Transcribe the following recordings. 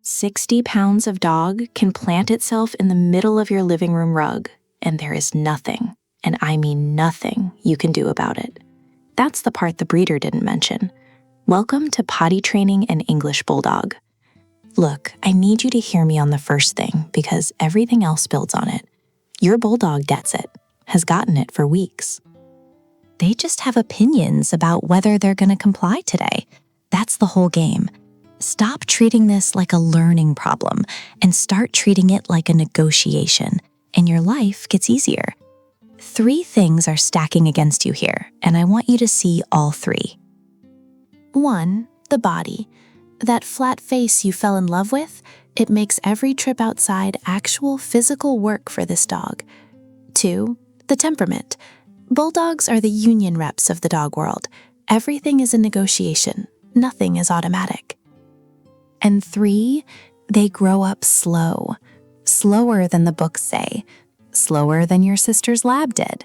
60 pounds of dog can plant itself in the middle of your living room rug, and there is nothing, and I mean nothing, you can do about it. That's the part the breeder didn't mention. Welcome to potty training an English Bulldog. Look, I need you to hear me on the first thing because everything else builds on it. Your Bulldog gets it, has gotten it for weeks. They just have opinions about whether they're going to comply today. That's the whole game. Stop treating this like a learning problem and start treating it like a negotiation, and your life gets easier. 3 things are stacking against you here, and I want you to see all 3. 1, the body. That flat face you fell in love with, it makes every trip outside actual physical work for this dog. 2, the temperament. Bulldogs are the union reps of the dog world. Everything is a negotiation. Nothing is automatic. And 3, they grow up slow. Slower than the books say. Slower than your sister's lab did.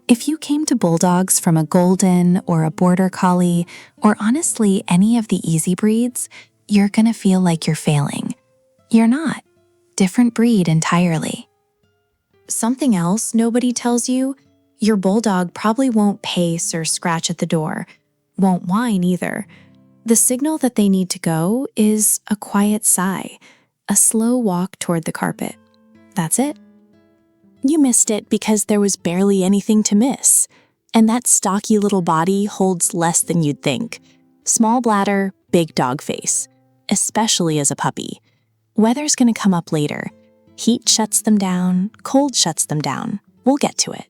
If you came to Bulldogs from a Golden or a Border Collie, or honestly any of the easy breeds, you're gonna feel like you're failing. You're not. Different breed entirely. Something else nobody tells you, your Bulldog probably won't pace or scratch at the door, won't whine either. The signal that they need to go is a quiet sigh, a slow walk toward the carpet. That's it. You missed it because there was barely anything to miss. And that stocky little body holds less than you'd think. Small bladder, big dog face, especially as a puppy. Weather's gonna come up later. Heat shuts them down, cold shuts them down. We'll get to it.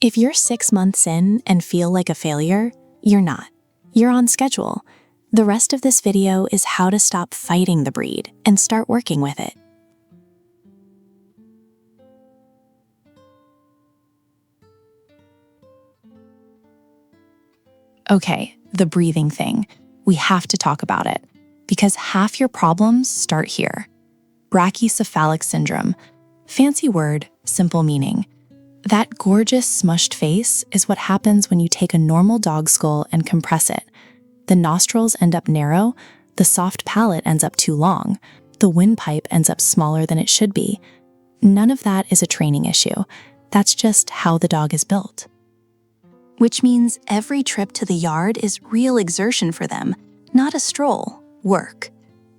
If you're 6 months in and feel like a failure, you're not. You're on schedule. The rest of this video is how to stop fighting the breed and start working with it. Okay, the breathing thing. We have to talk about it because half your problems start here. Brachycephalic syndrome. Fancy word, simple meaning. That gorgeous smushed face is what happens when you take a normal dog skull and compress it. The nostrils end up narrow, the soft palate ends up too long, the windpipe ends up smaller than it should be. None of that is a training issue. That's just how the dog is built. Which means every trip to the yard is real exertion for them, not a stroll, work.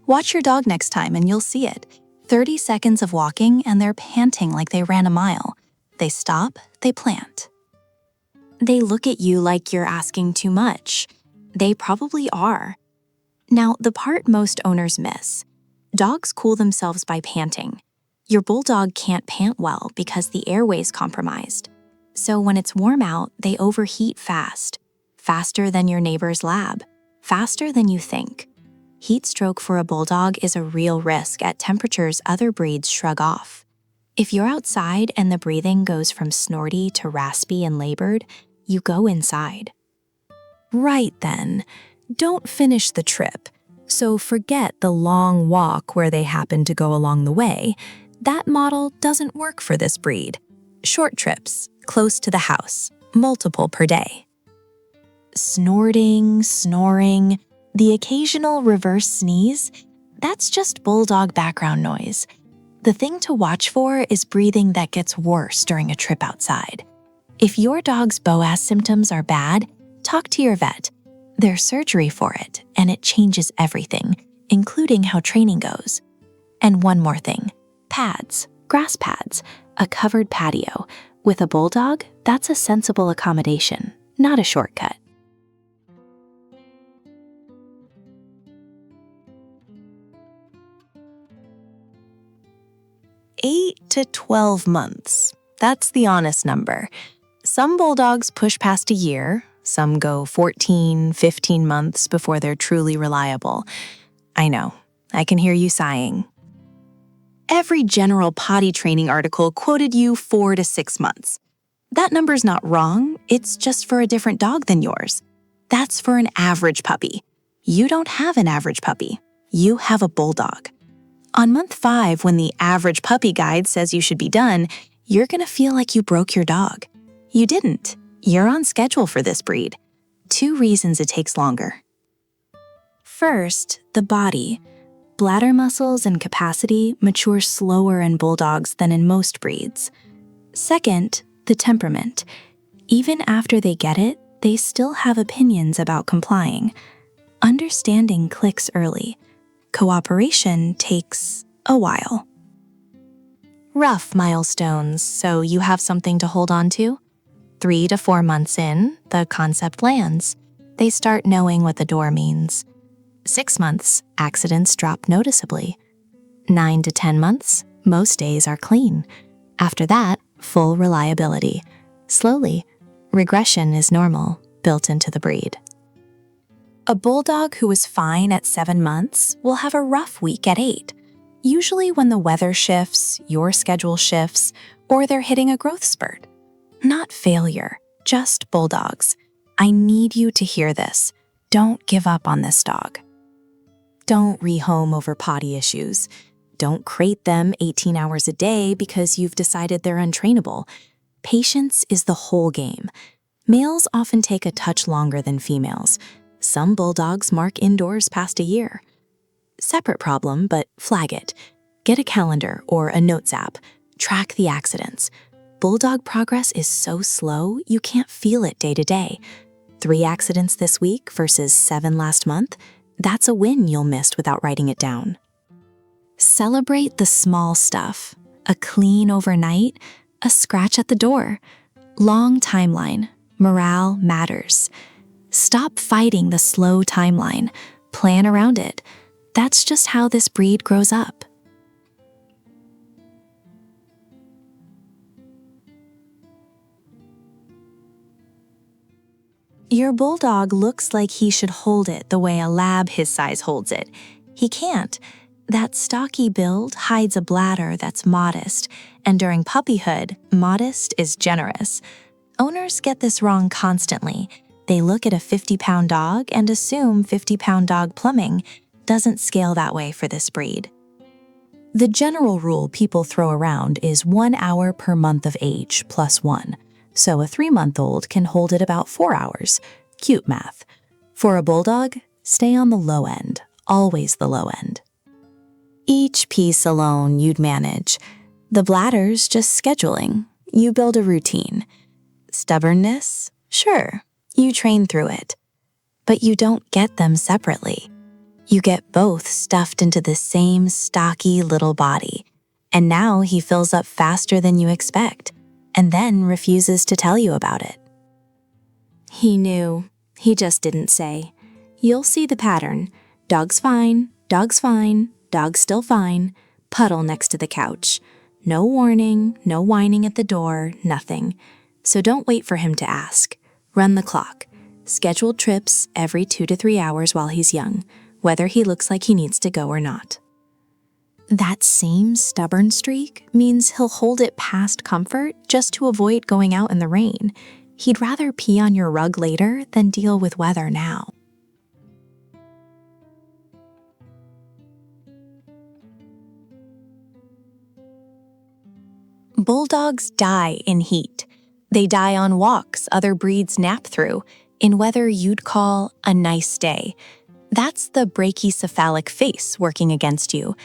Watch your dog next time and you'll see it. 30 seconds of walking and they're panting like they ran a mile. They stop, they plant. They look at you like you're asking too much. They probably are. Now, the part most owners miss. Dogs cool themselves by panting. Your Bulldog can't pant well because the airway's compromised. So when it's warm out, they overheat fast. Faster than your neighbor's lab. Faster than you think. Heat stroke for a Bulldog is a real risk at temperatures other breeds shrug off. If you're outside and the breathing goes from snorty to raspy and labored, you go inside. Right then, don't finish the trip. So forget the long walk where they happen to go along the way. That model doesn't work for this breed. Short trips, close to the house, multiple per day. Snorting, snoring, the occasional reverse sneeze, that's just Bulldog background noise. The thing to watch for is breathing that gets worse during a trip outside. If your dog's BOAS symptoms are bad, talk to your vet. There's surgery for it, and it changes everything, including how training goes. And one more thing, pads, grass pads, a covered patio. With a Bulldog, that's a sensible accommodation, not a shortcut. Eight to 12 months. That's the honest number. Some Bulldogs push past a year. Some go 14, 15 months before they're truly reliable. I know. I can hear you sighing. Every general potty training article quoted you 4 to 6 months. That number's not wrong. It's just for a different dog than yours. That's for an average puppy. You don't have an average puppy. You have a Bulldog. On month 5, when the average puppy guide says you should be done, you're gonna feel like you broke your dog. You didn't. You're on schedule for this breed. 2 reasons it takes longer. First, the body. Bladder muscles and capacity mature slower in bulldogs than in most breeds. Second, the temperament. Even after they get it, they still have opinions about complying. Understanding clicks early. Cooperation takes a while. Rough milestones, so you have something to hold on to? 3 to 4 months in, the concept lands. They start knowing what the door means. 6 months, accidents drop noticeably. 9 to 10 months, most days are clean. After that, full reliability. Slowly, regression is normal, built into the breed. A bulldog who is fine at 7 months will have a rough week at 8, usually when the weather shifts, your schedule shifts, or they're hitting a growth spurt. Not failure, just bulldogs. I need you to hear this. Don't give up on this dog. Don't rehome over potty issues. Don't crate them 18 hours a day because you've decided they're untrainable. Patience is the whole game. Males often take a touch longer than females. Some bulldogs mark indoors past a year. Separate problem, but flag it. Get a calendar or a notes app. Track the accidents. Bulldog progress is so slow, you can't feel it day to day. 3 accidents this week versus 7 last month, that's a win you'll miss without writing it down. Celebrate the small stuff. A clean overnight, a scratch at the door. Long timeline. Morale matters. Stop fighting the slow timeline. Plan around it. That's just how this breed grows up. Your bulldog looks like he should hold it the way a lab his size holds it. He can't. That stocky build hides a bladder that's modest, and during puppyhood, modest is generous. Owners get this wrong constantly. They look at a 50-pound dog and assume 50-pound dog plumbing doesn't scale that way for this breed. The general rule people throw around is 1 hour per month of age plus 1. So a 3-month-old can hold it about 4 hours. Cute math. For a bulldog, stay on the low end, always the low end. Each piece alone you'd manage. The bladder's just scheduling. You build a routine. Stubbornness? Sure, you train through it. But you don't get them separately. You get both stuffed into the same stocky little body. And now he fills up faster than you expect, and then refuses to tell you about it. He knew. He just didn't say. You'll see the pattern. Dog's fine, dog's fine, dog's still fine, puddle next to the couch. No warning, no whining at the door, nothing. So don't wait for him to ask. Run the clock. Scheduled trips every 2 to 3 hours while he's young, whether he looks like he needs to go or not. That same stubborn streak means he'll hold it past comfort just to avoid going out in the rain. He'd rather pee on your rug later than deal with weather now. Bulldogs die in heat. They die on walks other breeds nap through, in weather you'd call a nice day. That's the brachycephalic face working against you.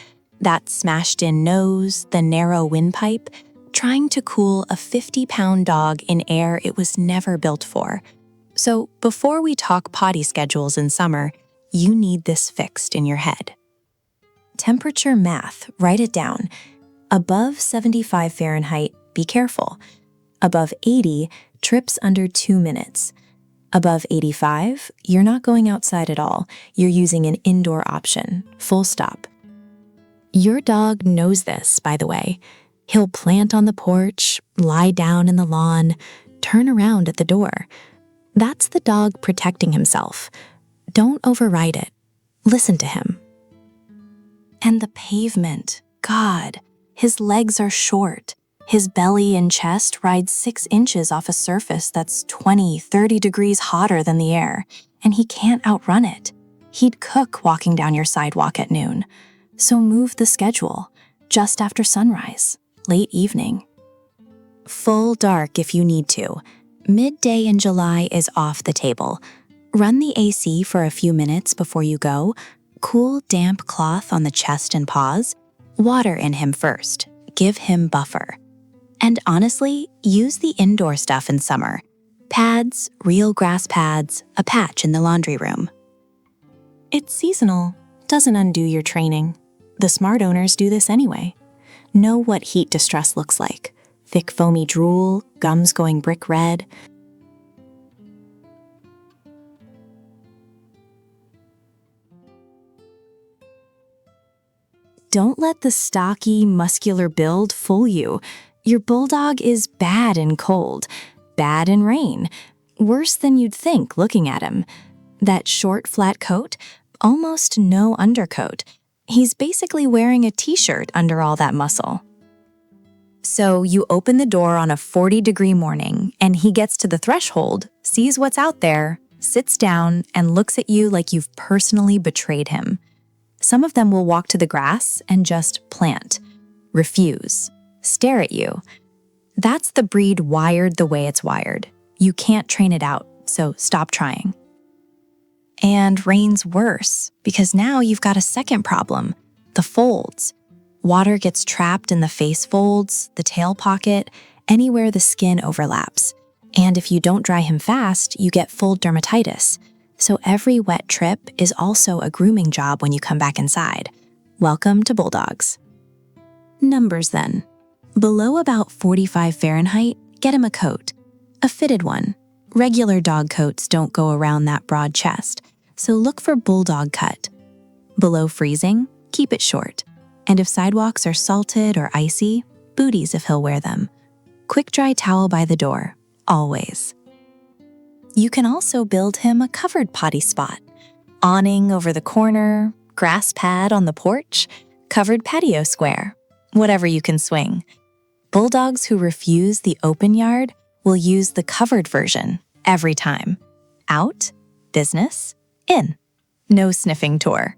That smashed-in nose, the narrow windpipe, trying to cool a 50-pound dog in air it was never built for. So before we talk potty schedules in summer, you need this fixed in your head. Temperature math, write it down. Above 75 Fahrenheit, be careful. Above 80, trips under 2 minutes. Above 85, you're not going outside at all. You're using an indoor option, full stop. Your dog knows this, by the way. He'll plant on the porch, lie down in the lawn, turn around at the door. That's the dog protecting himself. Don't override it. Listen to him. And the pavement, God, his legs are short. His belly and chest ride 6 inches off a surface that's 20, 30 degrees hotter than the air, and he can't outrun it. He'd cook walking down your sidewalk at noon. So move the schedule, just after sunrise, late evening. Full dark if you need to. Midday in July is off the table. Run the AC for a few minutes before you go. Cool, damp cloth on the chest and paws. Water in him first. Give him buffer. And honestly, use the indoor stuff in summer. Pads, real grass pads, a patch in the laundry room. It's seasonal. Doesn't undo your training. The smart owners do this anyway. Know what heat distress looks like. Thick foamy drool, gums going brick red. Don't let the stocky, muscular build fool you. Your bulldog is bad in cold, bad in rain, worse than you'd think looking at him. That short, flat coat, almost no undercoat. He's basically wearing a t-shirt under all that muscle. So you open the door on a 40-degree morning, and he gets to the threshold, sees what's out there, sits down, and looks at you like you've personally betrayed him. Some of them will walk to the grass and just plant, refuse, stare at you. That's the breed wired the way it's wired. You can't train it out, so stop trying. And rain's worse, because now you've got a second problem, the folds. Water gets trapped in the face folds, the tail pocket, anywhere the skin overlaps. And if you don't dry him fast, you get fold dermatitis. So every wet trip is also a grooming job when you come back inside. Welcome to Bulldogs. Numbers then. Below about 45 Fahrenheit, get him a coat. A fitted one. Regular dog coats don't go around that broad chest, so look for bulldog cut. Below freezing, keep it short. And if sidewalks are salted or icy, booties if he'll wear them. Quick dry towel by the door, always. You can also build him a covered potty spot. Awning over the corner, grass pad on the porch, covered patio square, whatever you can swing. Bulldogs who refuse the open yard will use the covered version every time. Out, business, in. No sniffing tour.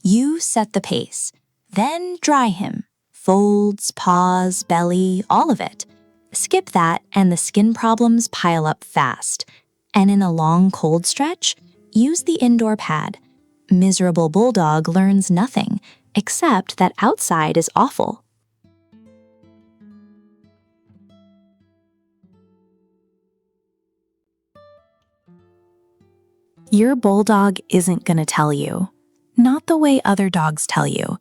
You set the pace, then dry him. Folds, paws, belly, all of it. Skip that and the skin problems pile up fast. And in a long cold stretch, use the indoor pad. Miserable bulldog learns nothing, except that outside is awful. Your bulldog isn't gonna tell you. Not the way other dogs tell you.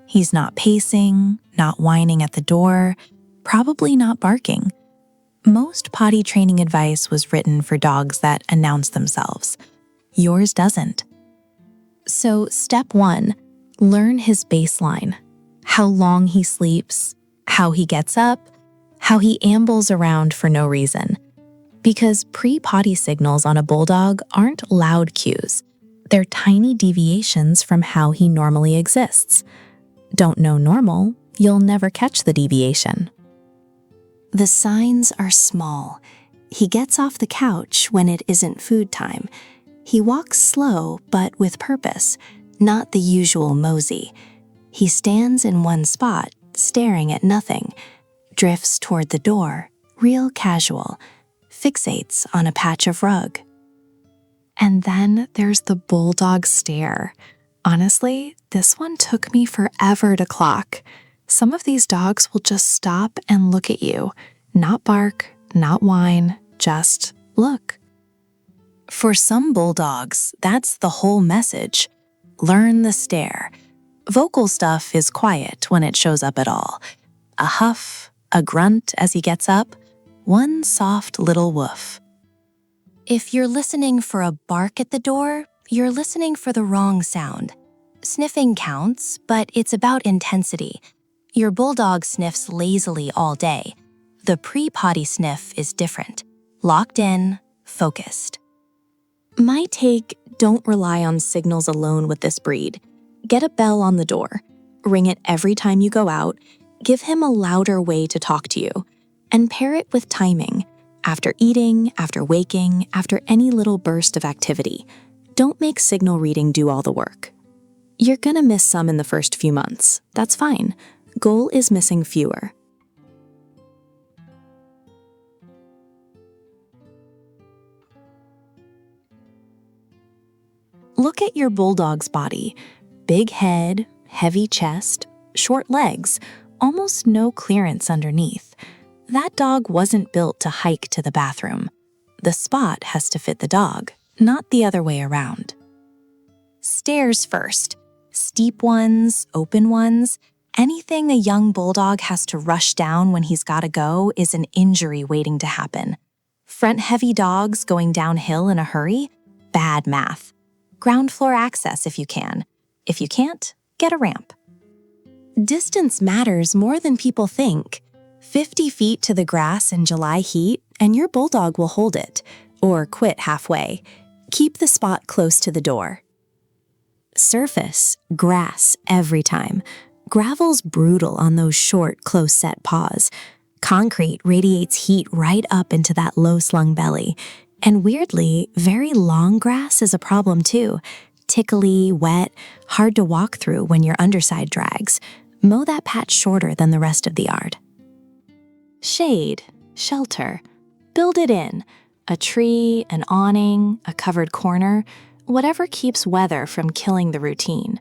He's not pacing, not whining at the door, probably not barking. Most potty training advice was written for dogs that announce themselves. Yours doesn't. So step 1, learn his baseline. How long he sleeps, how he gets up, how he ambles around for no reason. Because pre-potty signals on a bulldog aren't loud cues. They're tiny deviations from how he normally exists. Don't know normal, you'll never catch the deviation. The signs are small. He gets off the couch when it isn't food time. He walks slow but with purpose, not the usual mosey. He stands in one spot, staring at nothing, drifts toward the door, real casual, fixates on a patch of rug. And then there's the bulldog stare. Honestly, this one took me forever to clock. Some of these dogs will just stop and look at you. Not bark, not whine, just look. For some bulldogs, that's the whole message. Learn the stare. Vocal stuff is quiet when it shows up at all. A huff, a grunt as he gets up, one soft little woof. If you're listening for a bark at the door, you're listening for the wrong sound. Sniffing counts, but it's about intensity. Your bulldog sniffs lazily all day. The pre-potty sniff is different. Locked in, focused. My take, don't rely on signals alone with this breed. Get a bell on the door. Ring it every time you go out. Give him a louder way to talk to you. And pair it with timing. After eating, after waking, after any little burst of activity. Don't make signal reading do all the work. You're gonna miss some in the first few months. That's fine. Goal is missing fewer. Look at your bulldog's body. Big head, heavy chest, short legs, almost no clearance underneath. That dog wasn't built to hike to the bathroom. The spot has to fit the dog, not the other way around. Stairs first. Steep ones, open ones. Anything a young bulldog has to rush down when he's gotta go is an injury waiting to happen. Front-heavy dogs going downhill in a hurry? Bad math. Ground floor access if you can. If you can't, get a ramp. Distance matters more than people think. 50 feet to the grass in July heat, and your bulldog will hold it, or quit halfway. Keep the spot close to the door. Surface, grass every time. Gravel's brutal on those short, close-set paws. Concrete radiates heat right up into that low-slung belly. And weirdly, very long grass is a problem too. Tickly, wet, hard to walk through when your underside drags. Mow that patch shorter than the rest of the yard. Shade, shelter. Build it in. A tree, an awning, a covered corner, whatever keeps weather from killing the routine.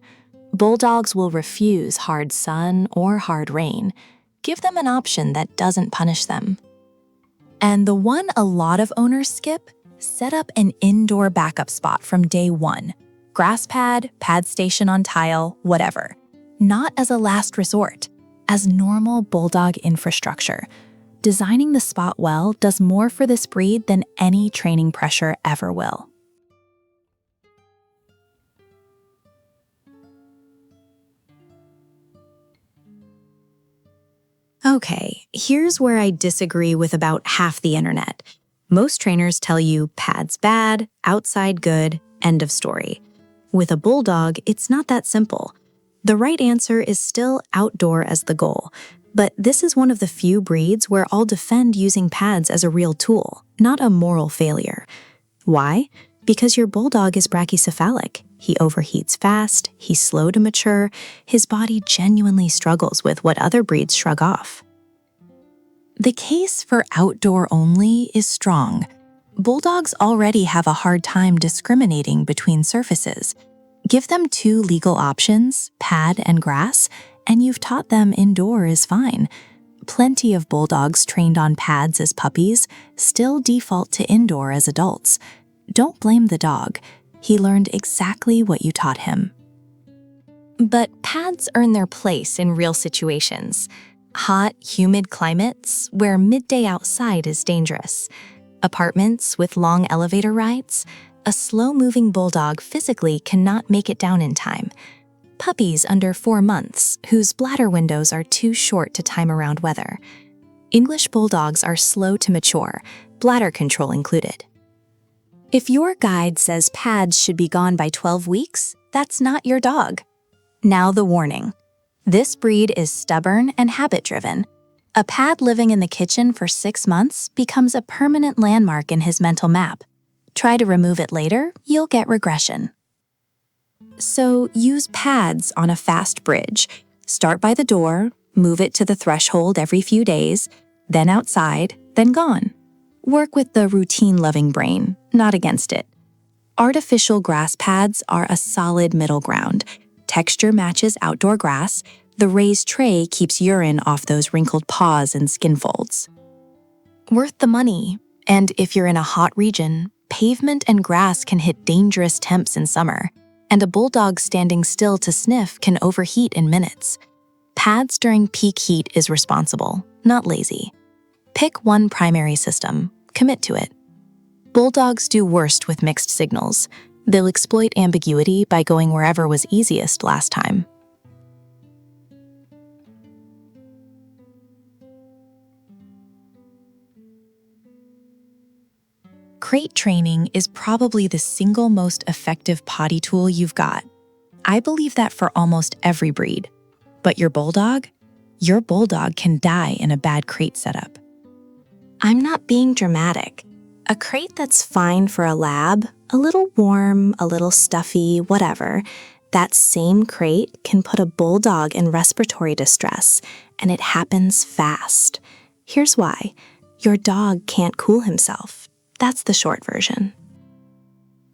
Bulldogs will refuse hard sun or hard rain. Give them an option that doesn't punish them. And the one a lot of owners skip, set up an indoor backup spot from day one. Grass pad, pad station on tile, whatever. Not as a last resort, as normal bulldog infrastructure. Designing the spot well does more for this breed than any training pressure ever will. Okay, here's where I disagree with about half the internet. Most trainers tell you pads bad, outside good, end of story. With a bulldog, it's not that simple. The right answer is still outdoor as the goal, but this is one of the few breeds where I'll defend using pads as a real tool, not a moral failure. Why? Because your bulldog is brachycephalic. He overheats fast, he's slow to mature, his body genuinely struggles with what other breeds shrug off. The case for outdoor only is strong. Bulldogs already have a hard time discriminating between surfaces. Give them two legal options, pad and grass, and you've taught them indoor is fine. Plenty of bulldogs trained on pads as puppies still default to indoor as adults. Don't blame the dog. He learned exactly what you taught him. But pads earn their place in real situations. Hot, humid climates where midday outside is dangerous. Apartments with long elevator rides. A slow-moving bulldog physically cannot make it down in time. Puppies under 4 months whose bladder windows are too short to time around weather. English bulldogs are slow to mature, bladder control included. If your guide says pads should be gone by 12 weeks, that's not your dog. Now the warning. This breed is stubborn and habit-driven. A pad living in the kitchen for 6 months becomes a permanent landmark in his mental map. Try to remove it later, you'll get regression. So use pads on a fast bridge. Start by the door, move it to the threshold every few days, then outside, then gone. Work with the routine-loving brain, not against it. Artificial grass pads are a solid middle ground. Texture matches outdoor grass. The raised tray keeps urine off those wrinkled paws and skin folds. Worth the money, and if you're in a hot region, pavement and grass can hit dangerous temps in summer, and a bulldog standing still to sniff can overheat in minutes. Pads during peak heat is responsible, not lazy. Pick one primary system. Commit to it. Bulldogs do worst with mixed signals. They'll exploit ambiguity by going wherever was easiest last time. Crate training is probably the single most effective potty tool you've got. I believe that for almost every breed. But your bulldog can die in a bad crate setup. I'm not being dramatic. A crate that's fine for a lab, a little warm, a little stuffy, whatever, that same crate can put a bulldog in respiratory distress, and it happens fast. Here's why. Your dog can't cool himself. That's the short version.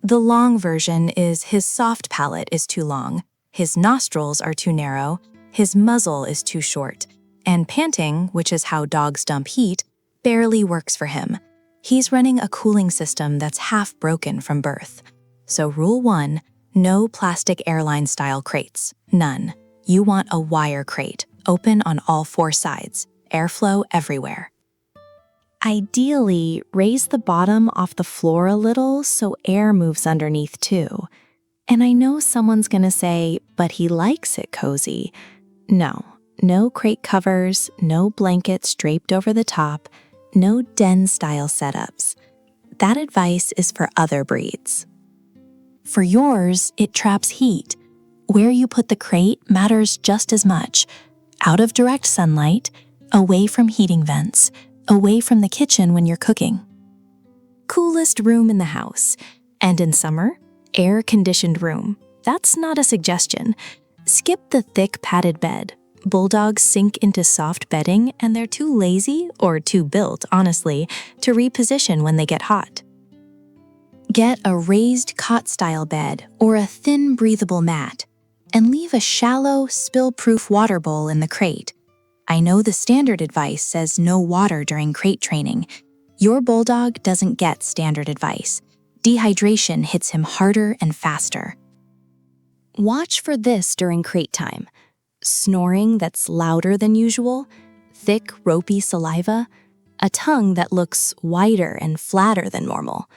The long version is his soft palate is too long, his nostrils are too narrow, his muzzle is too short, and panting, which is how dogs dump heat, barely works for him. He's running a cooling system that's half broken from birth. So rule 1, no plastic airline-style crates. None. You want a wire crate, open on all 4 sides, airflow everywhere. Ideally, raise the bottom off the floor a little so air moves underneath too. And I know someone's gonna say, but he likes it cozy. No crate covers, no blankets draped over the top, no den-style setups. That advice is for other breeds. For yours, it traps heat. Where you put the crate matters just as much. Out of direct sunlight, away from heating vents, away from the kitchen when you're cooking. Coolest room in the house. And in summer, air-conditioned room. That's not a suggestion. Skip the thick padded bed. Bulldogs sink into soft bedding and they're too lazy, or too built, honestly, to reposition when they get hot. Get a raised cot-style bed or a thin breathable mat, and leave a shallow, spill-proof water bowl in the crate. I know the standard advice says no water during crate training. Your bulldog doesn't get standard advice. Dehydration hits him harder and faster. Watch for this during crate time. Snoring that's louder than usual, thick, ropey saliva, a tongue that looks wider and flatter than normal,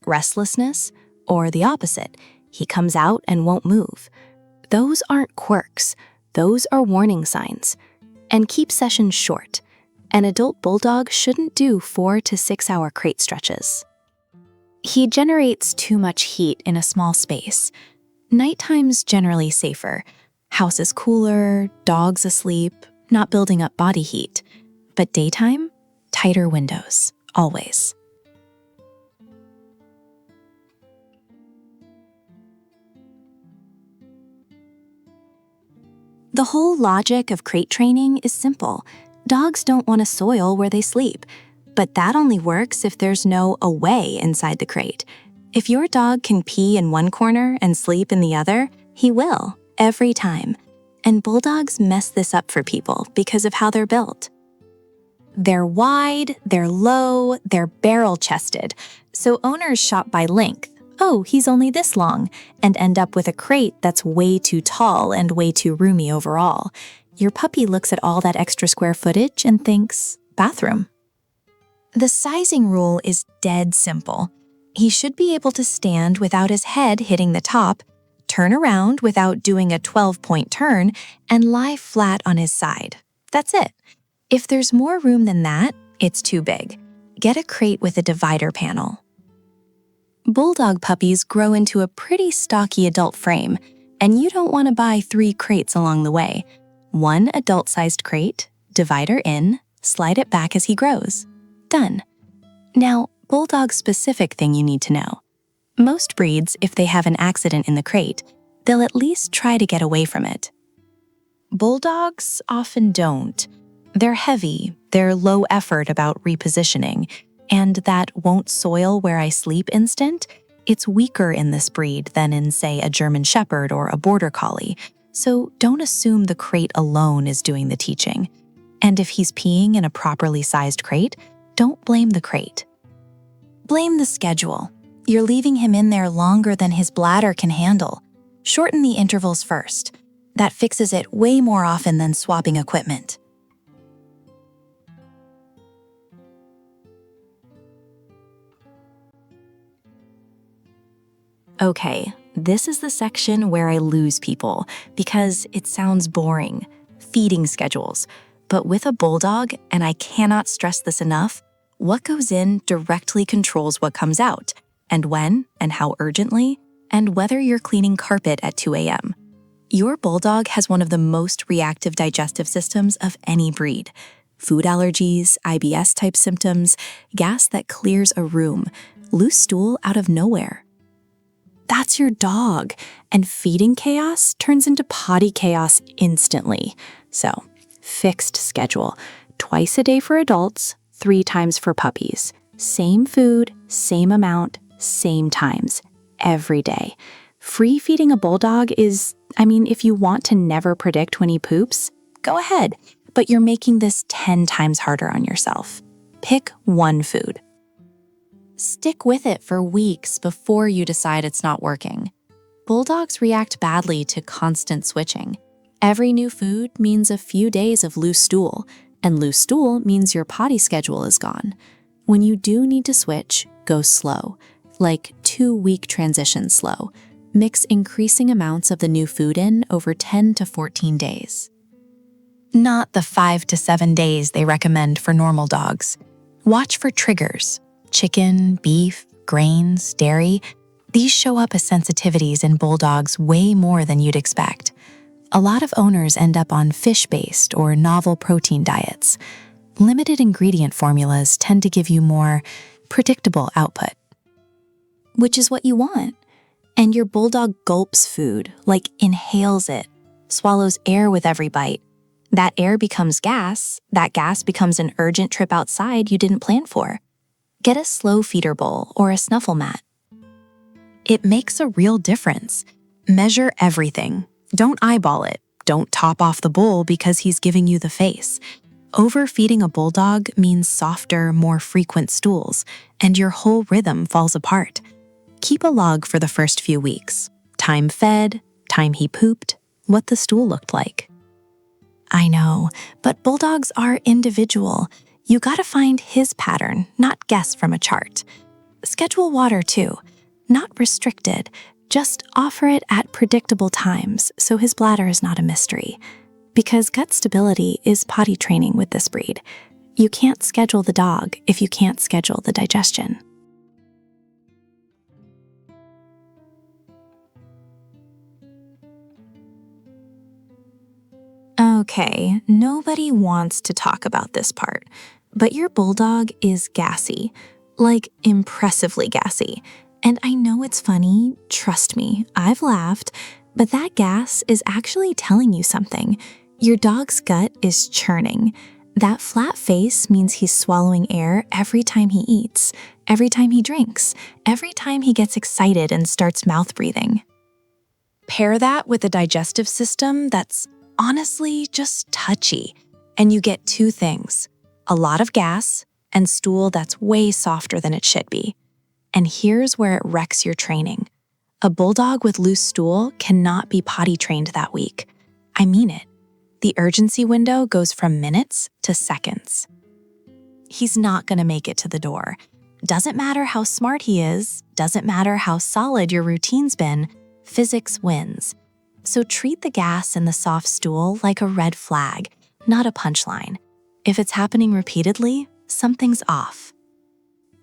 restlessness, or the opposite, he comes out and won't move. Those aren't quirks, those are warning signs. And keep sessions short. An adult bulldog shouldn't do 4 to 6 hour crate stretches. He generates too much heat in a small space. Nighttime's generally safer. House is cooler, dogs asleep, not building up body heat. But daytime, tighter windows, always. The whole logic of crate training is simple. Dogs don't want to soil where they sleep, but that only works if there's no away inside the crate. If your dog can pee in one corner and sleep in the other, he will, every time. And bulldogs mess this up for people because of how they're built. They're wide, they're low, they're barrel-chested, so owners shop by length. Oh, he's only this long, and end up with a crate that's way too tall and way too roomy overall. Your puppy looks at all that extra square footage and thinks, bathroom. The sizing rule is dead simple. He should be able to stand without his head hitting the top, turn around without doing a 12-point turn, and lie flat on his side. That's it. If there's more room than that, it's too big. Get a crate with a divider panel. Bulldog puppies grow into a pretty stocky adult frame, and you don't want to buy 3 crates along the way. 1 adult-sized crate, divider in, slide it back as he grows. Done. Now, bulldog-specific thing you need to know. Most breeds, if they have an accident in the crate, they'll at least try to get away from it. Bulldogs often don't. They're heavy, they're low effort about repositioning, and that won't soil where I sleep instant, it's weaker in this breed than in, say, a German Shepherd or a Border Collie, so don't assume the crate alone is doing the teaching. And if he's peeing in a properly sized crate, don't blame the crate. Blame the schedule. You're leaving him in there longer than his bladder can handle. Shorten the intervals first. That fixes it way more often than swapping equipment. Okay, this is the section where I lose people because it sounds boring. Feeding schedules. But with a bulldog, and I cannot stress this enough, what goes in directly controls what comes out, and when, and how urgently, and whether you're cleaning carpet at 2 a.m. Your bulldog has one of the most reactive digestive systems of any breed. Food allergies, IBS-type symptoms, gas that clears a room, loose stool out of nowhere. That's your dog, and feeding chaos turns into potty chaos instantly. So, fixed schedule. 2 a day for adults, 3 times for puppies. Same food, same amount, same times. every day. Free feeding a bulldog is, if you want to never predict when he poops, go ahead, but you're making this 10 times harder on yourself. Pick one food. Stick with it for weeks before you decide it's not working. Bulldogs react badly to constant switching. Every new food means a few days of loose stool, and loose stool means your potty schedule is gone. When you do need to switch, go slow, like 2-week transition slow. Mix increasing amounts of the new food in over 10 to 14 days. Not the 5 to 7 days they recommend for normal dogs. Watch for triggers. Chicken, beef, grains, dairy. These show up as sensitivities in bulldogs way more than you'd expect. A lot of owners end up on fish-based or novel protein diets. Limited ingredient formulas tend to give you more predictable output, which is what you want. And your bulldog gulps food, like inhales it, swallows air with every bite. That air becomes gas. That gas becomes an urgent trip outside you didn't plan for. Get a slow feeder bowl or a snuffle mat. It makes a real difference. Measure everything. Don't eyeball it. Don't top off the bowl because he's giving you the face. Overfeeding a bulldog means softer, more frequent stools, and your whole rhythm falls apart. Keep a log for the first few weeks. Time fed, time he pooped, what the stool looked like. I know, but bulldogs are individual. You gotta find his pattern, not guess from a chart. Schedule water too. Not restricted, just offer it at predictable times so his bladder is not a mystery. Because gut stability is potty training with this breed. You can't schedule the dog if you can't schedule the digestion. Okay, nobody wants to talk about this part, but your bulldog is gassy, like impressively gassy. And I know it's funny, trust me, I've laughed, but that gas is actually telling you something. Your dog's gut is churning. That flat face means he's swallowing air every time he eats, every time he drinks, every time he gets excited and starts mouth breathing. Pair that with a digestive system that's honestly just touchy, and you get two things: a lot of gas and stool that's way softer than it should be. And here's where it wrecks your training. A bulldog with loose stool cannot be potty trained that week. I mean it. The urgency window goes from minutes to seconds. He's not going to make it to the door. Doesn't matter how smart he is, doesn't matter how solid your routine's been, physics wins. So treat the gas in the soft stool like a red flag, not a punchline. If it's happening repeatedly, something's off.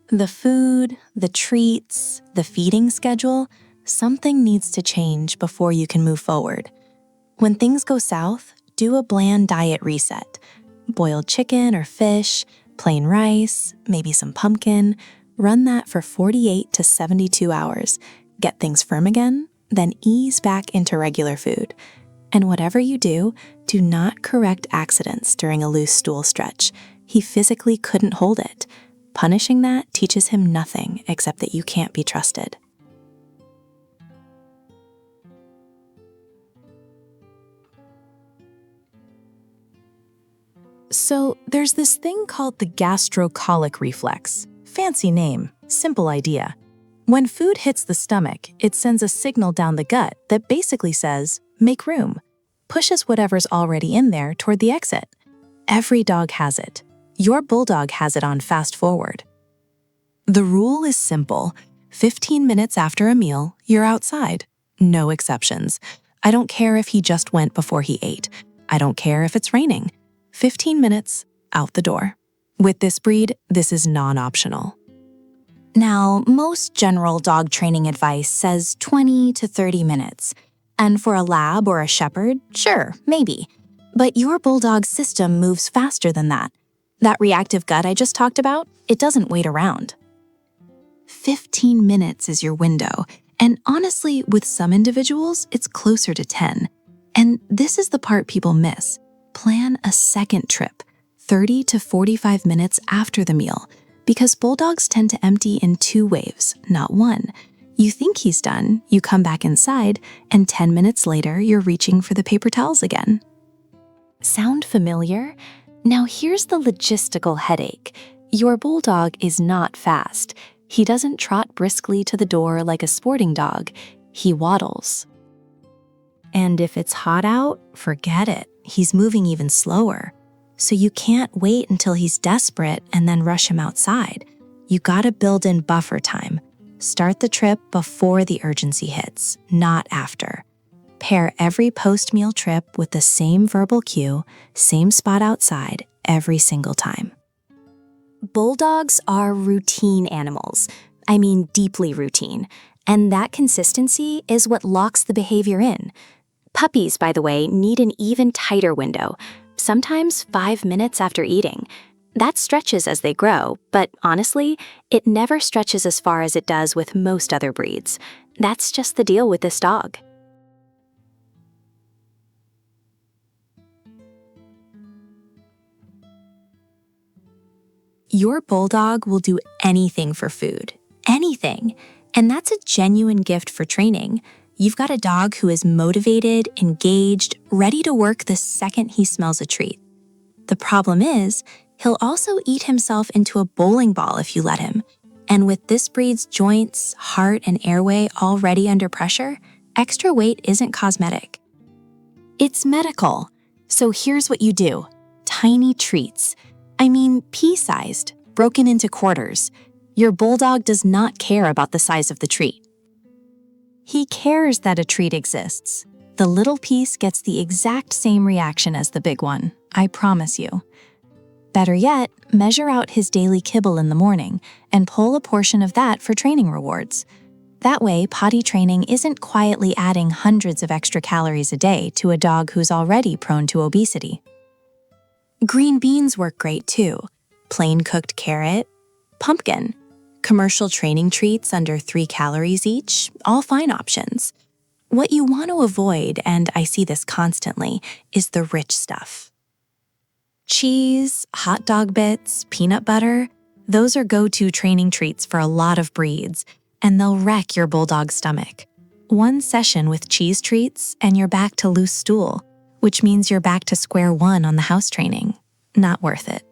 The food, the treats, the feeding schedule, something needs to change before you can move forward. When things go south, do a bland diet reset. Boiled chicken or fish, plain rice, maybe some pumpkin. Run that for 48 to 72 hours. Get things firm again, then ease back into regular food. And whatever you do not correct accidents during a loose stool stretch. He physically couldn't hold it. Punishing that teaches him nothing except that you can't be trusted. So there's this thing called the gastrocolic reflex. Fancy name, simple idea. When food hits the stomach, it sends a signal down the gut that basically says, make room. Pushes whatever's already in there toward the exit. Every dog has it. Your bulldog has it on fast forward. The rule is simple. 15 minutes after a meal, you're outside. No exceptions. I don't care if he just went before he ate. I don't care if it's raining. 15 minutes, out the door. With this breed, this is non-optional. Now, most general dog training advice says 20 to 30 minutes. And for a lab or a shepherd, sure, maybe. But your bulldog's system moves faster than that. That reactive gut I just talked about, it doesn't wait around. 15 minutes is your window, and honestly, with some individuals, it's closer to 10. And this is the part people miss. Plan a second trip, 30 to 45 minutes after the meal, because bulldogs tend to empty in 2 waves, not 1. You think he's done, you come back inside, and 10 minutes later, you're reaching for the paper towels again. Sound familiar? Now here's the logistical headache. Your bulldog is not fast. He doesn't trot briskly to the door like a sporting dog. He waddles. And if it's hot out, forget it. He's moving even slower. So you can't wait until he's desperate and then rush him outside. You gotta build in buffer time. Start the trip before the urgency hits, not after. Pair every post-meal trip with the same verbal cue, same spot outside, every single time. Bulldogs are routine animals. I mean, deeply routine. And that consistency is what locks the behavior in. Puppies, by the way, need an even tighter window, sometimes 5 minutes after eating. That stretches as they grow, but honestly, it never stretches as far as it does with most other breeds. That's just the deal with this dog. Your bulldog will do anything for food. Anything. And that's a genuine gift for training. You've got a dog who is motivated, engaged, ready to work the second he smells a treat. The problem is, he'll also eat himself into a bowling ball if you let him. And with this breed's joints, heart, and airway already under pressure, extra weight isn't cosmetic. It's medical. So here's what you do. Tiny treats. I mean, pea-sized, broken into quarters. Your bulldog does not care about the size of the treat. He cares that a treat exists. The little piece gets the exact same reaction as the big one, I promise you. Better yet, measure out his daily kibble in the morning and pull a portion of that for training rewards. That way, potty training isn't quietly adding hundreds of extra calories a day to a dog who's already prone to obesity. Green beans work great too. Plain cooked carrot, pumpkin, commercial training treats under 3 calories each, all fine options. What you want to avoid, and I see this constantly, is the rich stuff. Cheese, hot dog bits, peanut butter, those are go-to training treats for a lot of breeds, and they'll wreck your bulldog's stomach. One session with cheese treats and you're back to loose stool, which means you're back to square one on the house training. Not worth it.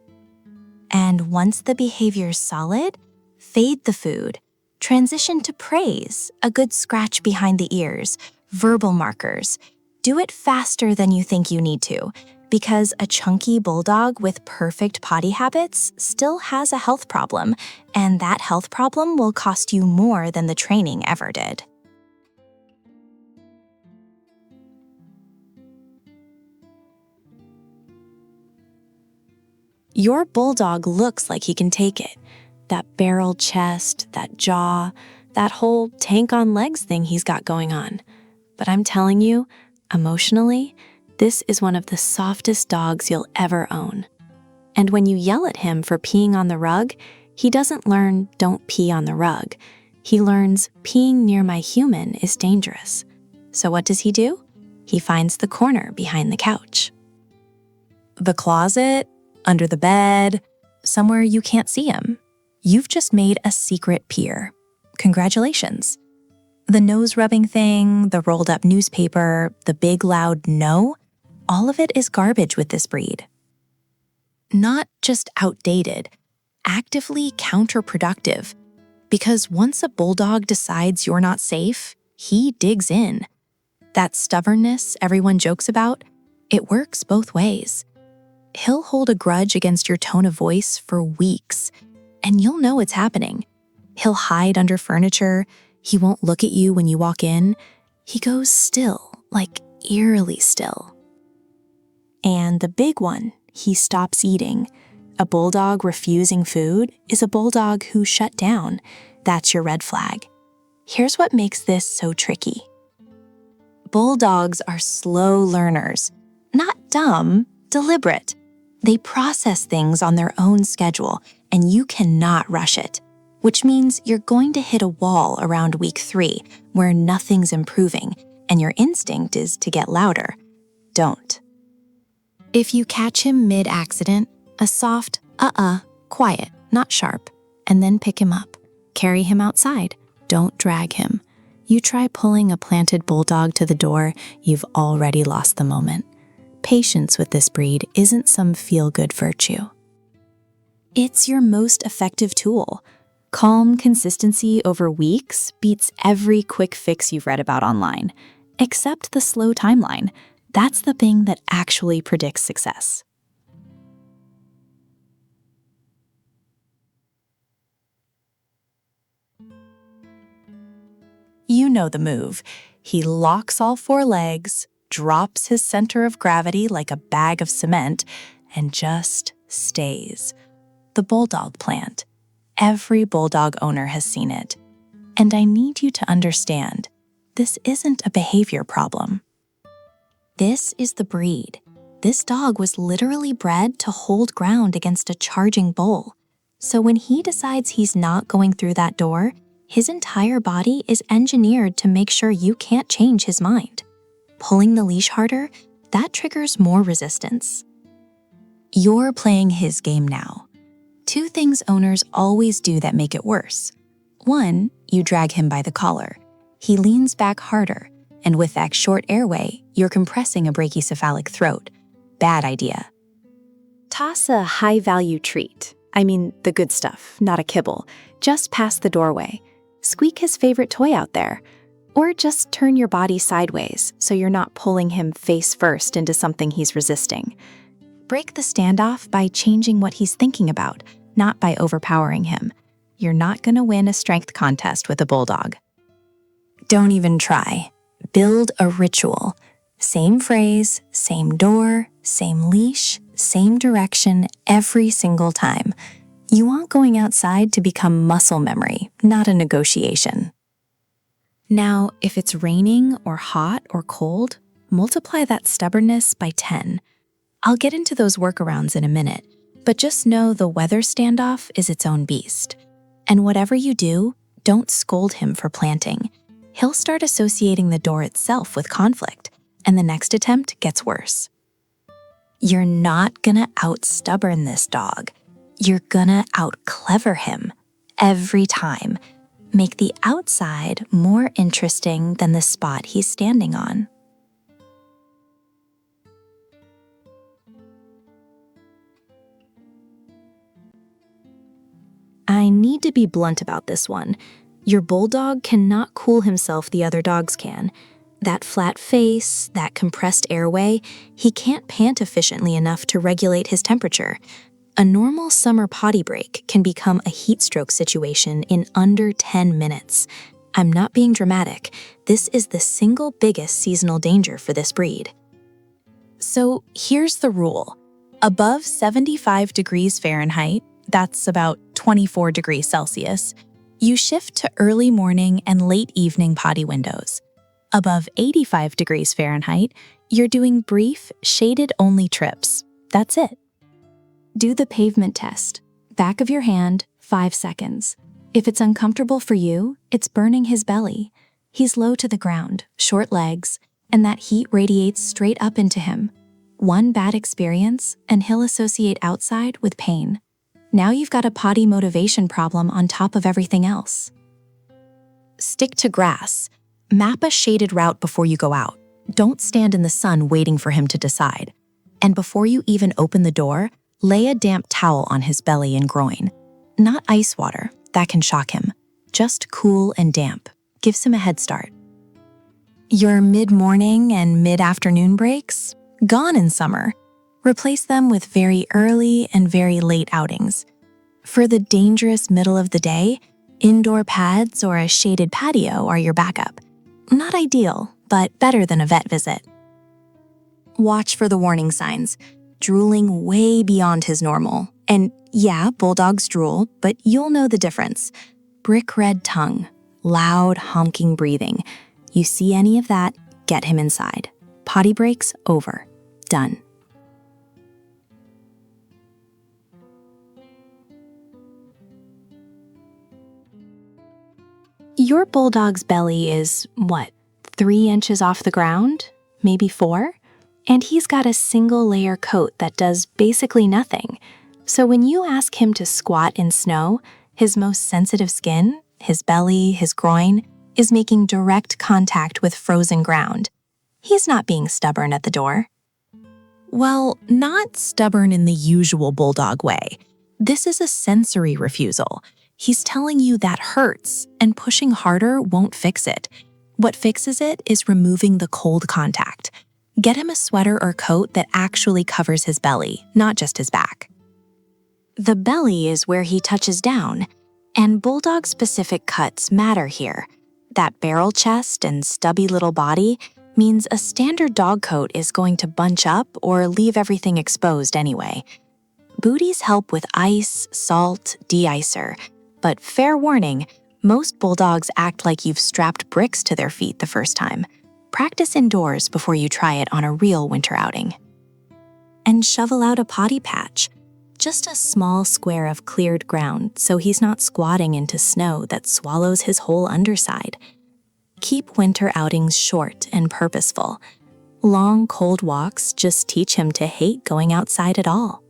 And once the behavior's solid, fade the food. Transition to praise, a good scratch behind the ears, verbal markers. Do it faster than you think you need to, because a chunky bulldog with perfect potty habits still has a health problem, and that health problem will cost you more than the training ever did. Your bulldog looks like he can take it. That barrel chest, that jaw, that whole tank on legs thing he's got going on. But I'm telling you, emotionally, this is one of the softest dogs you'll ever own. And when you yell at him for peeing on the rug, he doesn't learn don't pee on the rug. He learns peeing near my human is dangerous. So what does he do? He finds the corner behind the couch. The closet, under the bed, somewhere you can't see him. You've just made a secret peer. Congratulations. The nose-rubbing thing, the rolled-up newspaper, the big loud no, all of it is garbage with this breed. Not just outdated, actively counterproductive. Because once a bulldog decides you're not safe, he digs in. That stubbornness everyone jokes about, it works both ways. He'll hold a grudge against your tone of voice for weeks, and you'll know it's happening. He'll hide under furniture. He won't look at you when you walk in. He goes still, like eerily still. And the big one, he stops eating. A bulldog refusing food is a bulldog who shut down. That's your red flag. Here's what makes this so tricky. Bulldogs are slow learners. Not dumb, deliberate. They process things on their own schedule, and you cannot rush it, which means you're going to hit a wall around week 3 where nothing's improving, and your instinct is to get louder. Don't. If you catch him mid-accident, a soft, quiet, not sharp, and then pick him up. Carry him outside. Don't drag him. You try pulling a planted bulldog to the door, you've already lost the moment. Patience with this breed isn't some feel-good virtue. It's your most effective tool. Calm consistency over weeks beats every quick fix you've read about online. Except the slow timeline. That's the thing that actually predicts success. You know the move. He locks all four legs, drops his center of gravity like a bag of cement, and just stays. The bulldog plant. Every bulldog owner has seen it. And I need you to understand, this isn't a behavior problem. This is the breed. This dog was literally bred to hold ground against a charging bull. So when he decides he's not going through that door, his entire body is engineered to make sure you can't change his mind. Pulling the leash harder, that triggers more resistance. You're playing his game now. Two things owners always do that make it worse. One, you drag him by the collar. He leans back harder, and with that short airway, you're compressing a brachycephalic throat. Bad idea. Toss a high-value treat. I mean, the good stuff, not a kibble. Just past the doorway. Squeak his favorite toy out there. Or just turn your body sideways so you're not pulling him face first into something he's resisting. Break the standoff by changing what he's thinking about, not by overpowering him. You're not going to win a strength contest with a bulldog. Don't even try. Build a ritual. Same phrase, same door, same leash, same direction every single time. You want going outside to become muscle memory, not a negotiation. Now, if it's raining or hot or cold, multiply that stubbornness by 10. I'll get into those workarounds in a minute, but just know the weather standoff is its own beast. And whatever you do, don't scold him for planting. He'll start associating the door itself with conflict, and the next attempt gets worse. You're not gonna out-stubborn this dog. You're gonna out-clever him. Every time. Make the outside more interesting than the spot he's standing on. I need to be blunt about this one. Your bulldog cannot cool himself the other dogs can. That flat face, that compressed airway, he can't pant efficiently enough to regulate his temperature. A normal summer potty break can become a heat stroke situation in under 10 minutes. I'm not being dramatic. This is the single biggest seasonal danger for this breed. So here's the rule. Above 75 degrees Fahrenheit, that's about 24 degrees Celsius, you shift to early morning and late evening potty windows. Above 85 degrees Fahrenheit, you're doing brief, shaded-only trips. That's it. Do the pavement test. Back of your hand, 5 seconds. If it's uncomfortable for you, it's burning his belly. He's low to the ground, short legs, and that heat radiates straight up into him. One bad experience, and he'll associate outside with pain. Now you've got a potty motivation problem on top of everything else. Stick to grass. Map a shaded route before you go out. Don't stand in the sun waiting for him to decide. And before you even open the door, lay a damp towel on his belly and groin. Not ice water, that can shock him. Just cool and damp. Gives him a head start. Your mid-morning and mid-afternoon breaks? Gone in summer. Replace them with very early and very late outings. For the dangerous middle of the day, indoor pads or a shaded patio are your backup. Not ideal, but better than a vet visit. Watch for the warning signs. Drooling way beyond his normal. And yeah, bulldogs drool, but you'll know the difference. Brick red tongue, loud honking breathing. You see any of that, get him inside. Potty breaks over. Done. Your bulldog's belly is, 3 inches off the ground? Maybe 4? And he's got a single layer coat that does basically nothing. So when you ask him to squat in snow, his most sensitive skin, his belly, his groin, is making direct contact with frozen ground. He's not being stubborn at the door. Well, not stubborn in the usual bulldog way. This is a sensory refusal. He's telling you that hurts, and pushing harder won't fix it. What fixes it is removing the cold contact. Get him a sweater or coat that actually covers his belly, not just his back. The belly is where he touches down, and bulldog-specific cuts matter here. That barrel chest and stubby little body means a standard dog coat is going to bunch up or leave everything exposed anyway. Booties help with ice, salt, de-icer, but fair warning, most bulldogs act like you've strapped bricks to their feet the first time. Practice indoors before you try it on a real winter outing. And shovel out a potty patch. Just a small square of cleared ground so he's not squatting into snow that swallows his whole underside. Keep winter outings short and purposeful. Long, cold walks just teach him to hate going outside at all.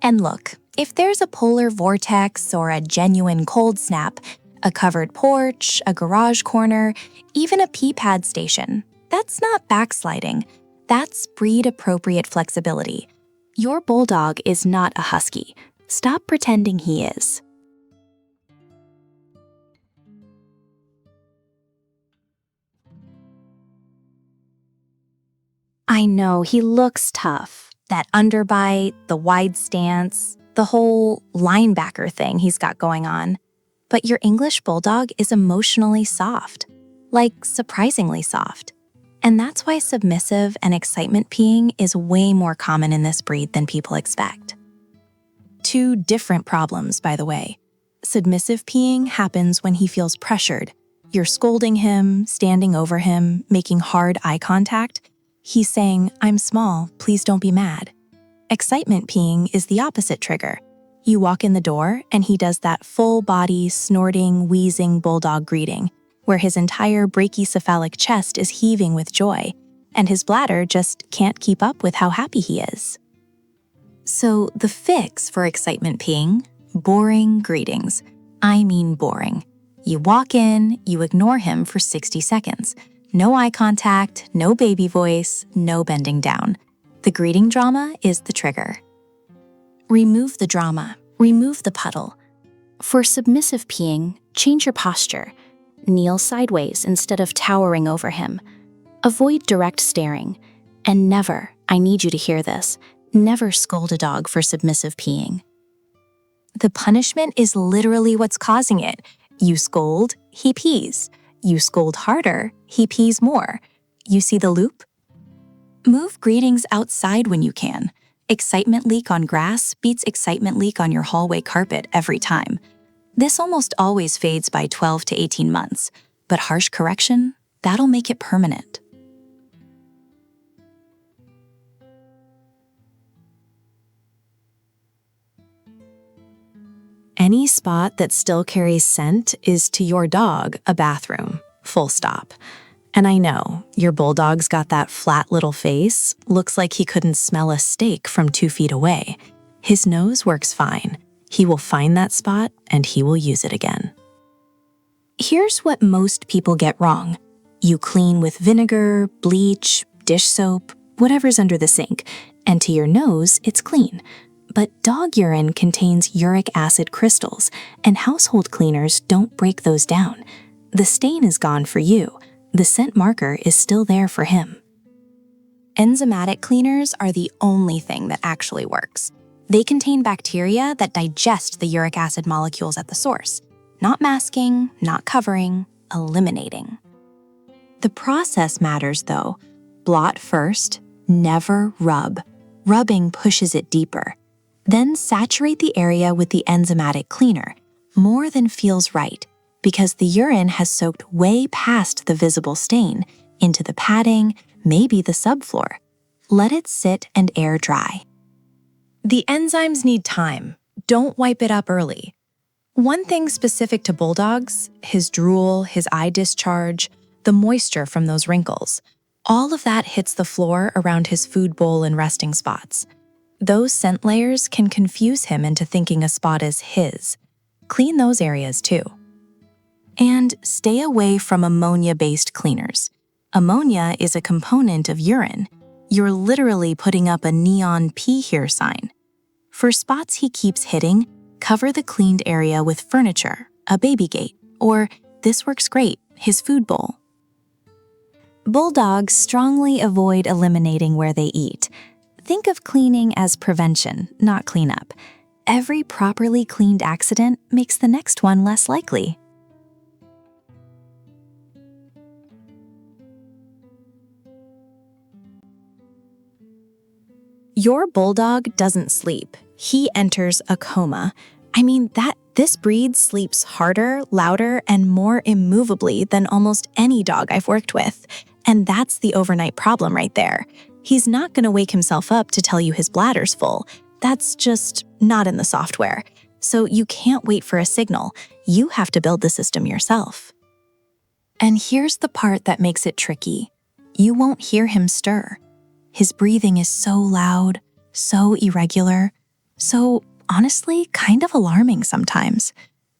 And look, if there's a polar vortex or a genuine cold snap, a covered porch, a garage corner, even a pee pad station, that's not backsliding. That's breed-appropriate flexibility. Your bulldog is not a husky. Stop pretending he is. I know, he looks tough. That underbite, the wide stance, the whole linebacker thing he's got going on. But your English Bulldog is emotionally soft, like surprisingly soft. And that's why submissive and excitement peeing is way more common in this breed than people expect. Two different problems, by the way. Submissive peeing happens when he feels pressured. You're scolding him, standing over him, making hard eye contact. He's saying, "I'm small, please don't be mad." Excitement peeing is the opposite trigger. You walk in the door and he does that full-body, snorting, wheezing bulldog greeting, where his entire brachycephalic chest is heaving with joy, and his bladder just can't keep up with how happy he is. So the fix for excitement peeing? Boring greetings. I mean boring. You walk in, you ignore him for 60 seconds. No eye contact, no baby voice, no bending down. The greeting drama is the trigger. Remove the drama, remove the puddle. For submissive peeing, change your posture. Kneel sideways instead of towering over him. Avoid direct staring. And never, I need you to hear this, never scold a dog for submissive peeing. The punishment is literally what's causing it. You scold, he pees. You scold harder, he pees more. You see the loop? Move greetings outside when you can. Excitement leak on grass beats excitement leak on your hallway carpet every time. This almost always fades by 12 to 18 months, but harsh correction, that'll make it permanent. Any spot that still carries scent is to your dog a bathroom, full stop. And I know, your bulldog's got that flat little face, looks like he couldn't smell a steak from 2 feet away. His nose works fine. He will find that spot and he will use it again. Here's what most people get wrong. You clean with vinegar, bleach, dish soap, whatever's under the sink, and to your nose, it's clean. But dog urine contains uric acid crystals, and household cleaners don't break those down. The stain is gone for you. The scent marker is still there for him. Enzymatic cleaners are the only thing that actually works. They contain bacteria that digest the uric acid molecules at the source. Not masking, not covering, eliminating. The process matters though. Blot first, never rub. Rubbing pushes it deeper. Then saturate the area with the enzymatic cleaner, more than feels right, because the urine has soaked way past the visible stain, into the padding, maybe the subfloor. Let it sit and air dry. The enzymes need time. Don't wipe it up early. One thing specific to bulldogs, his drool, his eye discharge, the moisture from those wrinkles, all of that hits the floor around his food bowl and resting spots. Those scent layers can confuse him into thinking a spot is his. Clean those areas too. And stay away from ammonia-based cleaners. Ammonia is a component of urine. You're literally putting up a neon pee here sign. For spots he keeps hitting, cover the cleaned area with furniture, a baby gate, or, this works great, his food bowl. Bulldogs strongly avoid eliminating where they eat. Think of cleaning as prevention, not cleanup. Every properly cleaned accident makes the next one less likely. Your bulldog doesn't sleep. He enters a coma. This breed sleeps harder, louder, and more immovably than almost any dog I've worked with. And that's the overnight problem right there. He's not going to wake himself up to tell you his bladder's full. That's just not in the software. So you can't wait for a signal. You have to build the system yourself. And here's the part that makes it tricky. You won't hear him stir. His breathing is so loud, so irregular, so honestly kind of alarming sometimes,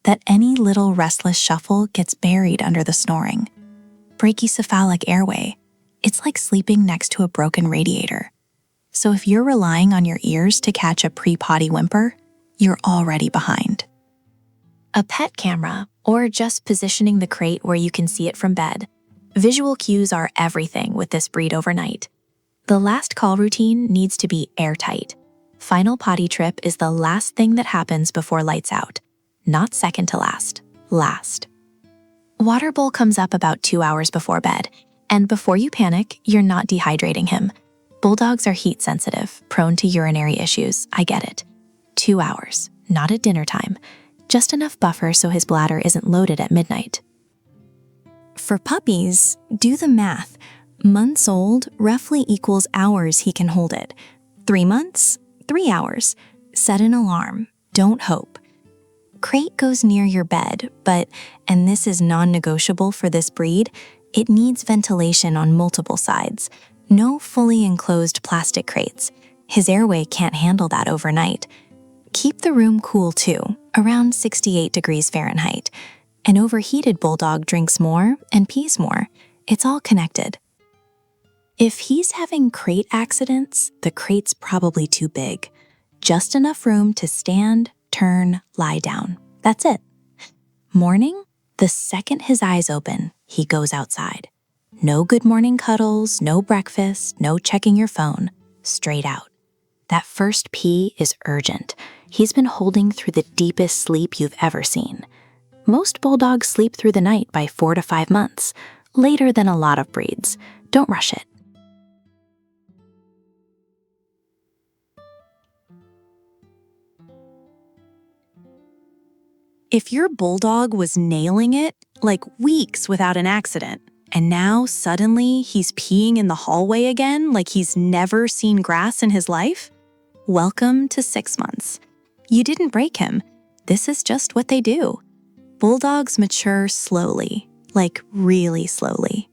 that any little restless shuffle gets buried under the snoring. Brachycephalic airway. It's like sleeping next to a broken radiator. So if you're relying on your ears to catch a pre-potty whimper, you're already behind. A pet camera, or just positioning the crate where you can see it from bed. Visual cues are everything with this breed overnight. The last call routine needs to be airtight. Final potty trip is the last thing that happens before lights out. Not second to last, last. Water bowl comes up about 2 hours before bed, and before you panic, you're not dehydrating him. Bulldogs are heat sensitive, prone to urinary issues, I get it. 2 hours, not at dinner time. Just enough buffer so his bladder isn't loaded at midnight. For puppies, do the math. Months old roughly equals hours he can hold it. 3 months, 3 hours. Set an alarm, don't hope. Crate goes near your bed, but, and this is non-negotiable for this breed, it needs ventilation on multiple sides. No fully enclosed plastic crates. His airway can't handle that overnight. Keep the room cool too, around 68 degrees Fahrenheit. An overheated bulldog drinks more and pees more. It's all connected. If he's having crate accidents, the crate's probably too big. Just enough room to stand, turn, lie down. That's it. Morning, the second his eyes open, he goes outside. No good morning cuddles, no breakfast, no checking your phone. Straight out. That first pee is urgent. He's been holding through the deepest sleep you've ever seen. Most bulldogs sleep through the night by 4 to 5 months, later than a lot of breeds. Don't rush it. If your bulldog was nailing it, like weeks without an accident, and now suddenly he's peeing in the hallway again like he's never seen grass in his life, welcome to 6 months. You didn't break him. This is just what they do. Bulldogs mature slowly, like really slowly.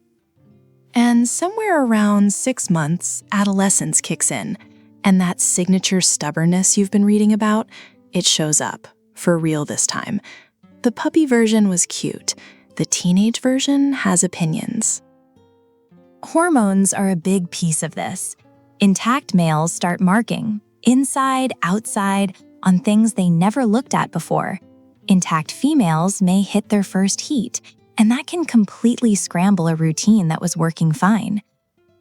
And somewhere around 6 months, adolescence kicks in, and that signature stubbornness you've been reading about, it shows up. For real this time. The puppy version was cute. The teenage version has opinions. Hormones are a big piece of this. Intact males start marking, inside, outside, on things they never looked at before. Intact females may hit their first heat, and that can completely scramble a routine that was working fine.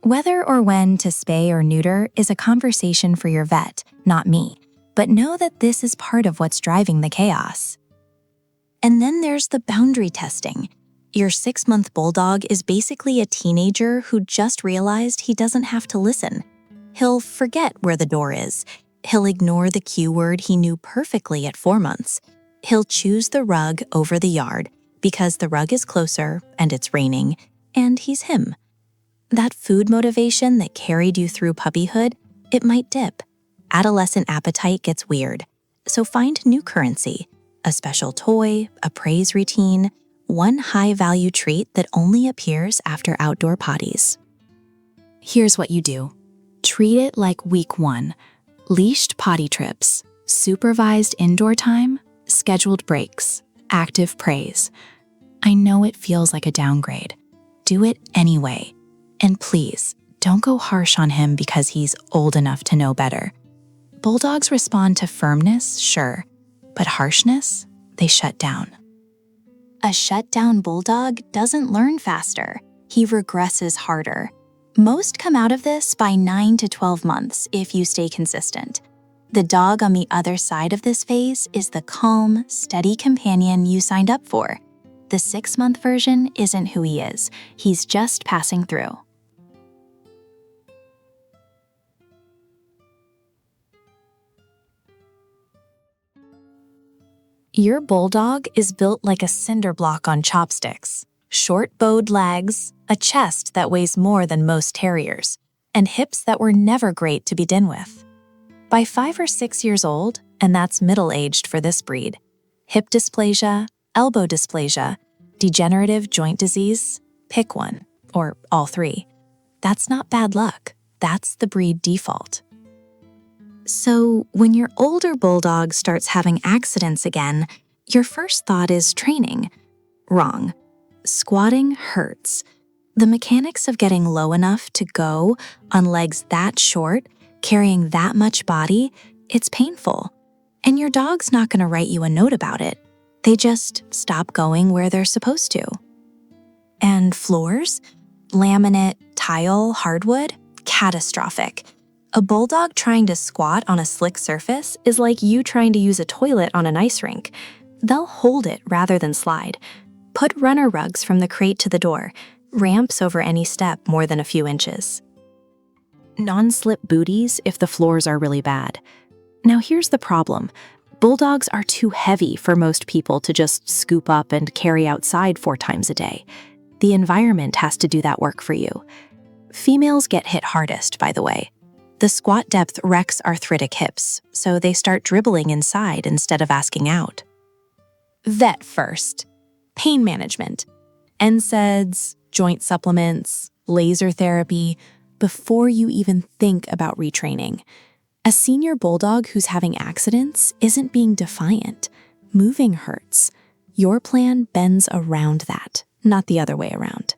Whether or when to spay or neuter is a conversation for your vet, not me. But know that this is part of what's driving the chaos. And then there's the boundary testing. Your 6-month bulldog is basically a teenager who just realized he doesn't have to listen. He'll forget where the door is. He'll ignore the cue word he knew perfectly at 4 months. He'll choose the rug over the yard because the rug is closer and it's raining, and he's him. That food motivation that carried you through puppyhood, it might dip. Adolescent appetite gets weird, so find new currency, a special toy, a praise routine, one high-value treat that only appears after outdoor potties. Here's what you do. Treat it like week 1. Leashed potty trips, supervised indoor time, scheduled breaks, active praise. I know it feels like a downgrade. Do it anyway. And please, don't go harsh on him because he's old enough to know better. Bulldogs respond to firmness, sure, but harshness, they shut down. A shut-down bulldog doesn't learn faster. He regresses harder. Most come out of this by 9 to 12 months if you stay consistent. The dog on the other side of this phase is the calm, steady companion you signed up for. The 6-month version isn't who he is. He's just passing through. Your bulldog is built like a cinder block on chopsticks. Short bowed legs, a chest that weighs more than most terriers, and hips that were never great to begin with. By 5 or 6 years old, and that's middle-aged for this breed, hip dysplasia, elbow dysplasia, degenerative joint disease, pick one, or all three. That's not bad luck. That's the breed default. So, when your older bulldog starts having accidents again, your first thought is training. Wrong. Squatting hurts. The mechanics of getting low enough to go on legs that short, carrying that much body, it's painful. And your dog's not going to write you a note about it. They just stop going where they're supposed to. And floors? Laminate, tile, hardwood? Catastrophic. A bulldog trying to squat on a slick surface is like you trying to use a toilet on an ice rink. They'll hold it rather than slide. Put runner rugs from the crate to the door, ramps over any step more than a few inches. Non-slip booties if the floors are really bad. Now here's the problem. Bulldogs are too heavy for most people to just scoop up and carry outside 4 times a day. The environment has to do that work for you. Females get hit hardest, by the way. The squat depth wrecks arthritic hips, so they start dribbling inside instead of asking out. Vet first. Pain management. NSAIDs, joint supplements, laser therapy, before you even think about retraining. A senior bulldog who's having accidents isn't being defiant. Moving hurts. Your plan bends around that, not the other way around.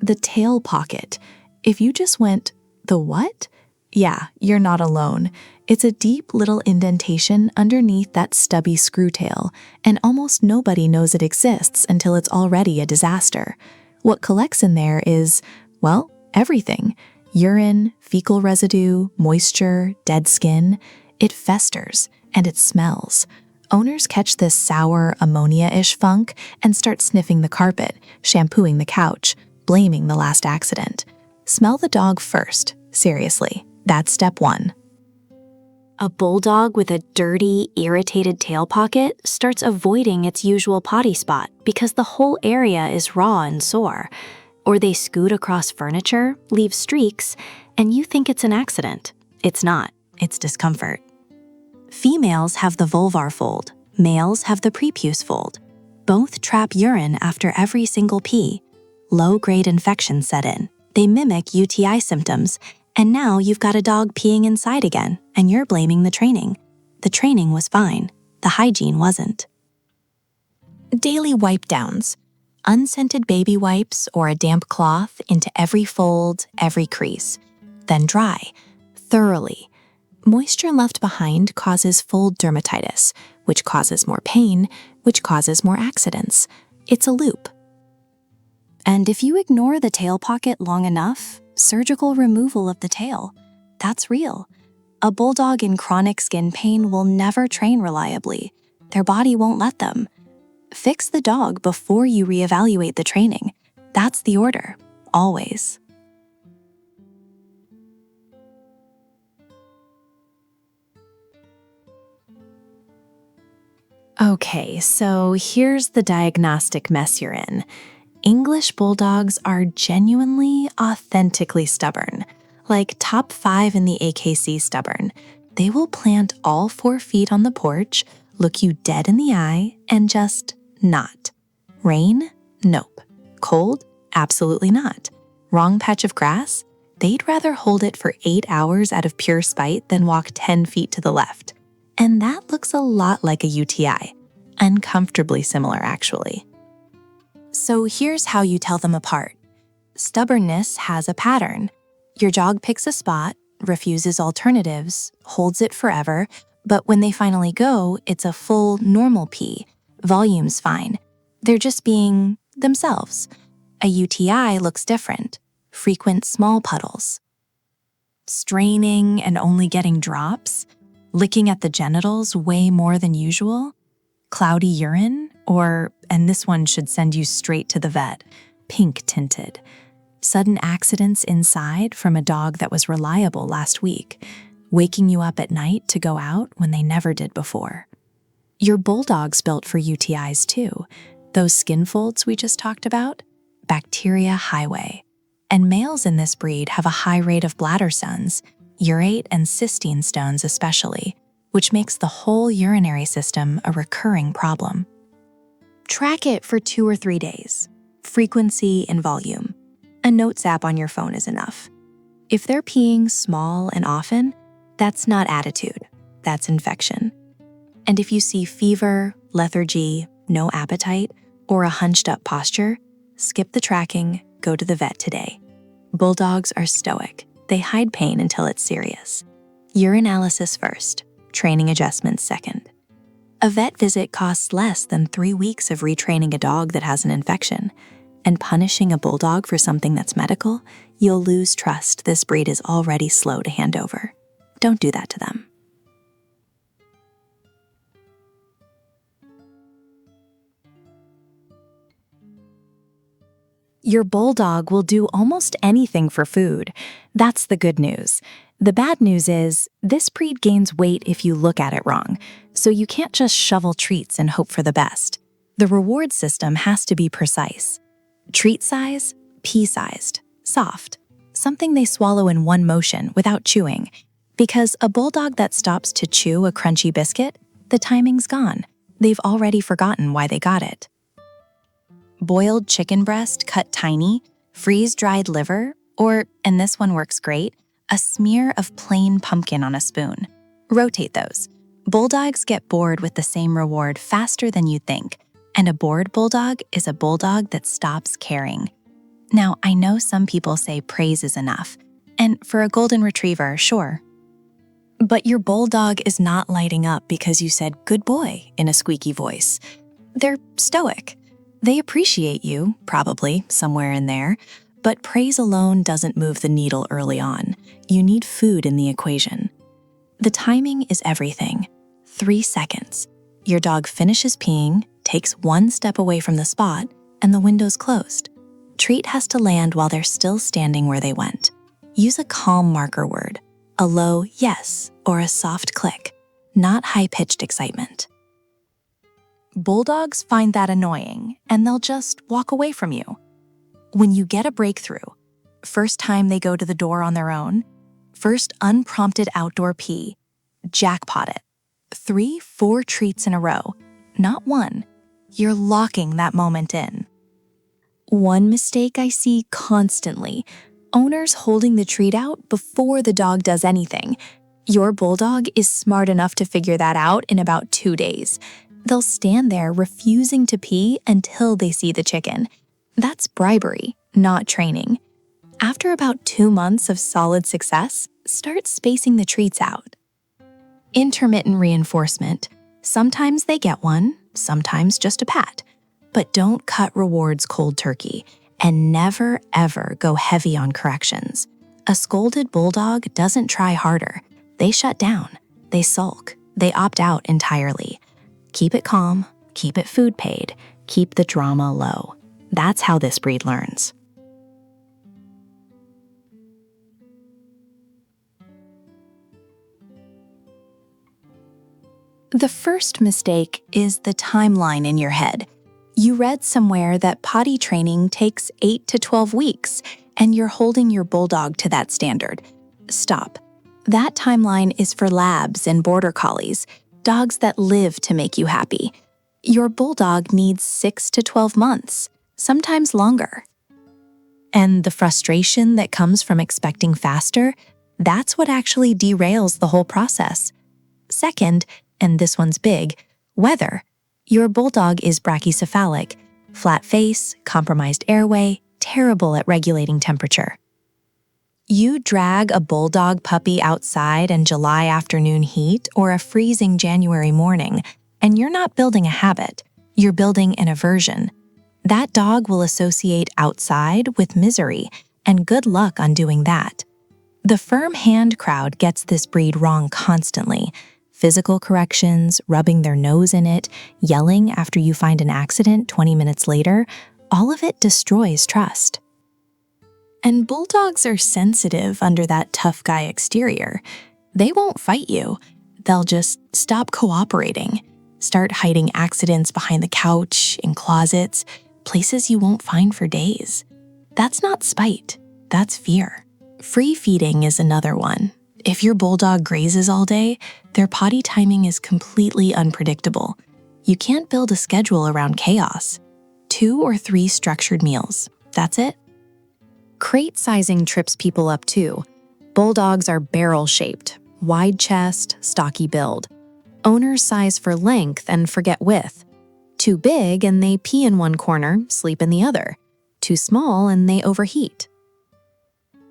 The tail pocket. If you just went, the what? Yeah, you're not alone. It's a deep little indentation underneath that stubby screw tail, and almost nobody knows it exists until it's already a disaster. What collects in there is, well, everything. Urine, fecal residue, moisture, dead skin. It festers, and it smells. Owners catch this sour, ammonia-ish funk and start sniffing the carpet, shampooing the couch, blaming the last accident. Smell the dog first, seriously. That's step 1. A bulldog with a dirty, irritated tail pocket starts avoiding its usual potty spot because the whole area is raw and sore. Or they scoot across furniture, leave streaks, and you think it's an accident. It's not. It's discomfort. Females have the vulvar fold. Males have the prepuce fold. Both trap urine after every single pee. Low-grade infections set in. They mimic UTI symptoms, and now you've got a dog peeing inside again, and you're blaming the training. The training was fine. The hygiene wasn't. Daily wipe downs. Unscented baby wipes or a damp cloth into every fold, every crease. Then dry. Thoroughly. Moisture left behind causes fold dermatitis, which causes more pain, which causes more accidents. It's a loop. And if you ignore the tail pocket long enough, surgical removal of the tail, that's real. A bulldog in chronic skin pain will never train reliably. Their body won't let them. Fix the dog before you reevaluate the training. That's the order, always. Okay, so here's the diagnostic mess you're in. English Bulldogs are genuinely, authentically stubborn. Like top 5 in the AKC stubborn. They will plant all 4 feet on the porch, look you dead in the eye, and just not. Rain? Nope. Cold? Absolutely not. Wrong patch of grass? they'd rather hold it for 8 hours out of pure spite than walk 10 feet to the left. And that looks a lot like a UTI. Uncomfortably similar, actually. So here's how you tell them apart. Stubbornness has a pattern. Your dog picks a spot, refuses alternatives, holds it forever, but when they finally go, it's a full normal pee. Volume's fine. They're just being themselves. A UTI looks different. Frequent small puddles. Straining and only getting drops. Licking at the genitals way more than usual. Cloudy urine, or, and this one should send you straight to the vet, pink tinted. Sudden accidents inside from a dog that was reliable last week, waking you up at night to go out when they never did before. Your Bulldog's built for UTIs too. Those skin folds we just talked about, bacteria highway. And males in this breed have a high rate of bladder stones, urate and cystine stones especially, which makes the whole urinary system a recurring problem. Track it for 2 or 3 days. Frequency and volume. A notes app on your phone is enough. If they're peeing small and often, that's not attitude, that's infection. And if you see fever, lethargy, no appetite, or a hunched up posture, skip the tracking, go to the vet today. Bulldogs are stoic. They hide pain until it's serious. Urinalysis first, training adjustments second. A vet visit costs less than 3 weeks of retraining a dog that has an infection. And punishing a bulldog for something that's medical, you'll lose trust this breed is already slow to hand over. Don't do that to them. Your bulldog will do almost anything for food. That's the good news. The bad news is, this breed gains weight if you look at it wrong, so you can't just shovel treats and hope for the best. The reward system has to be precise. Treat size, pea-sized, soft, something they swallow in one motion without chewing. Because a bulldog that stops to chew a crunchy biscuit, the timing's gone. They've already forgotten why they got it. Boiled chicken breast cut tiny, freeze-dried liver, or, and this one works great, a smear of plain pumpkin on a spoon. Rotate those. Bulldogs get bored with the same reward faster than you think, and a bored bulldog is a bulldog that stops caring. Now, I know some people say praise is enough, and for a golden retriever, sure. But your bulldog is not lighting up because you said good boy in a squeaky voice. They're stoic. They appreciate you, probably, somewhere in there, but praise alone doesn't move the needle early on. You need food in the equation. The timing is everything. 3 seconds. Your dog finishes peeing, takes 1 step away from the spot, and the window's closed. Treat has to land while they're still standing where they went. Use a calm marker word, a low yes or a soft click, not high-pitched excitement. Bulldogs find that annoying, and they'll just walk away from you. When you get a breakthrough, first time they go to the door on their own, first unprompted outdoor pee, jackpot it. 3, 4 treats in a row, not one. You're locking that moment in. One mistake I see constantly, owners holding the treat out before the dog does anything. Your bulldog is smart enough to figure that out in about 2 days. They'll stand there refusing to pee until they see the chicken. That's bribery, not training. After about 2 months of solid success, start spacing the treats out. Intermittent reinforcement. Sometimes they get one, sometimes just a pat. But don't cut rewards cold turkey, and never ever go heavy on corrections. A scolded bulldog doesn't try harder. They shut down, they sulk, they opt out entirely. Keep it calm, keep it food paid, keep the drama low. That's how this breed learns. The first mistake is the timeline in your head. You read somewhere that potty training takes 8 to 12 weeks, and you're holding your bulldog to that standard. Stop. That timeline is for labs and border collies, dogs that live to make you happy. Your bulldog needs 6 to 12 months, sometimes longer. And the frustration that comes from expecting faster, that's what actually derails the whole process. Second, and this one's big, weather. Your bulldog is brachycephalic, flat face, compromised airway, terrible at regulating temperature. You drag a bulldog puppy outside in July afternoon heat or a freezing January morning, and you're not building a habit, you're building an aversion. That dog will associate outside with misery, and good luck on doing that. The firm hand crowd gets this breed wrong constantly. Physical corrections, rubbing their nose in it, yelling after you find an accident 20 minutes later, all of it destroys trust. And bulldogs are sensitive under that tough guy exterior. They won't fight you. They'll just stop cooperating, start hiding accidents behind the couch, in closets, places you won't find for days. That's not spite, that's fear. Free feeding is another one. If your bulldog grazes all day, their potty timing is completely unpredictable. You can't build a schedule around chaos. 2 or 3 structured meals, that's it. Crate sizing trips people up too. Bulldogs are barrel-shaped, wide chest, stocky build. Owners size for length and forget width. Too big and they pee in one corner, sleep in the other. Too small and they overheat.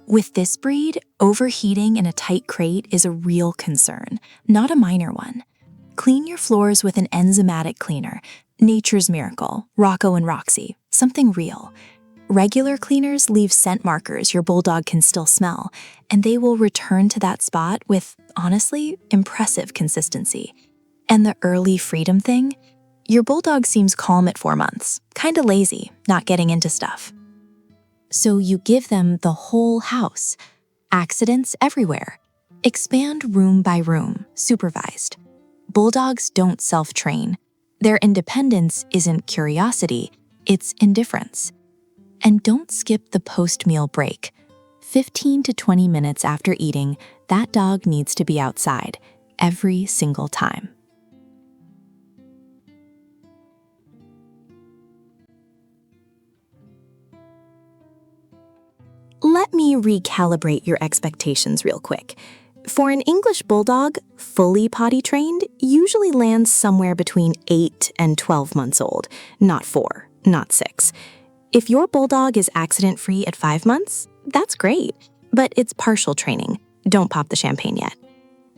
With this breed, overheating in a tight crate is a real concern, not a minor one. Clean your floors with an enzymatic cleaner, Nature's Miracle, Rocco and Roxy, something real. Regular cleaners leave scent markers your bulldog can still smell, and they will return to that spot with, honestly, impressive consistency. And the early freedom thing? Your bulldog seems calm at 4 months, kinda lazy, not getting into stuff. So you give them the whole house. Accidents everywhere. Expand room by room, supervised. Bulldogs don't self-train. Their independence isn't curiosity, it's indifference. And don't skip the post-meal break. 15 to 20 minutes after eating, that dog needs to be outside, every single time. Let me recalibrate your expectations real quick. For an English Bulldog, fully potty trained usually lands somewhere between 8 and 12 months old, not 4, not 6. If your bulldog is accident-free at 5 months, that's great, but it's partial training. Don't pop the champagne yet.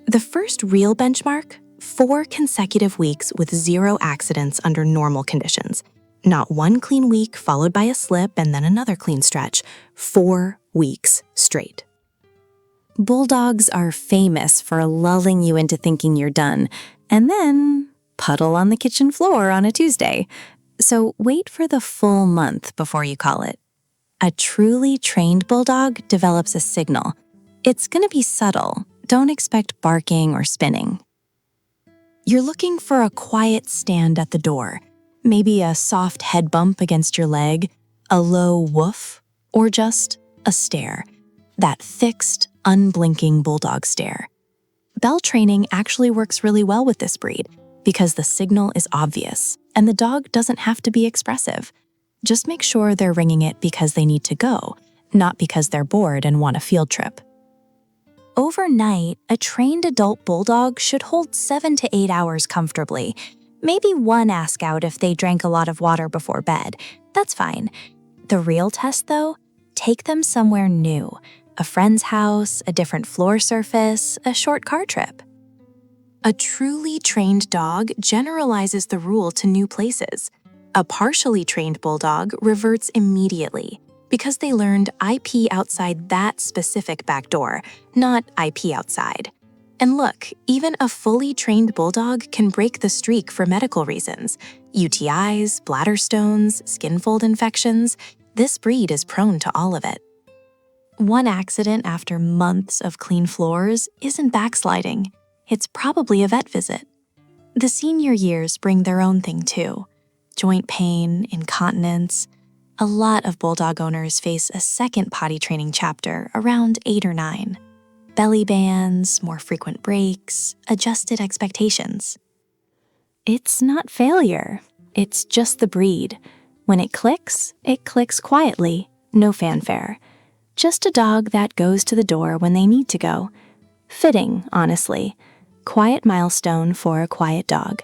The first real benchmark, 4 consecutive weeks with 0 accidents under normal conditions. Not 1 clean week followed by a slip and then another clean stretch. 4 weeks straight. Bulldogs are famous for lulling you into thinking you're done, and then puddle on the kitchen floor on a Tuesday. So wait for the full month before you call it. A truly trained bulldog develops a signal. It's gonna be subtle. Don't expect barking or spinning. You're looking for a quiet stand at the door, maybe a soft head bump against your leg, a low woof, or just a stare. That fixed, unblinking bulldog stare. Bell training actually works really well with this breed because the signal is obvious and the dog doesn't have to be expressive. Just make sure they're ringing it because they need to go, not because they're bored and want a field trip. Overnight, a trained adult bulldog should hold 7 to 8 hours comfortably. Maybe one ask out if they drank a lot of water before bed. That's fine. The real test, though, take them somewhere new. A friend's house, a different floor surface, a short car trip. A truly trained dog generalizes the rule to new places. A partially trained bulldog reverts immediately because they learned IP outside that specific back door, not IP outside. And look, even a fully trained bulldog can break the streak for medical reasons. UTIs, bladder stones, skin fold infections. This breed is prone to all of it. One accident after months of clean floors isn't backsliding. It's probably a vet visit. The senior years bring their own thing too. Joint pain, incontinence. A lot of bulldog owners face a second potty training chapter around 8 or 9. Belly bands, more frequent breaks, adjusted expectations. It's not failure. It's just the breed. When it clicks quietly, no fanfare. Just a dog that goes to the door when they need to go. Fitting, honestly. Quiet milestone for a quiet dog.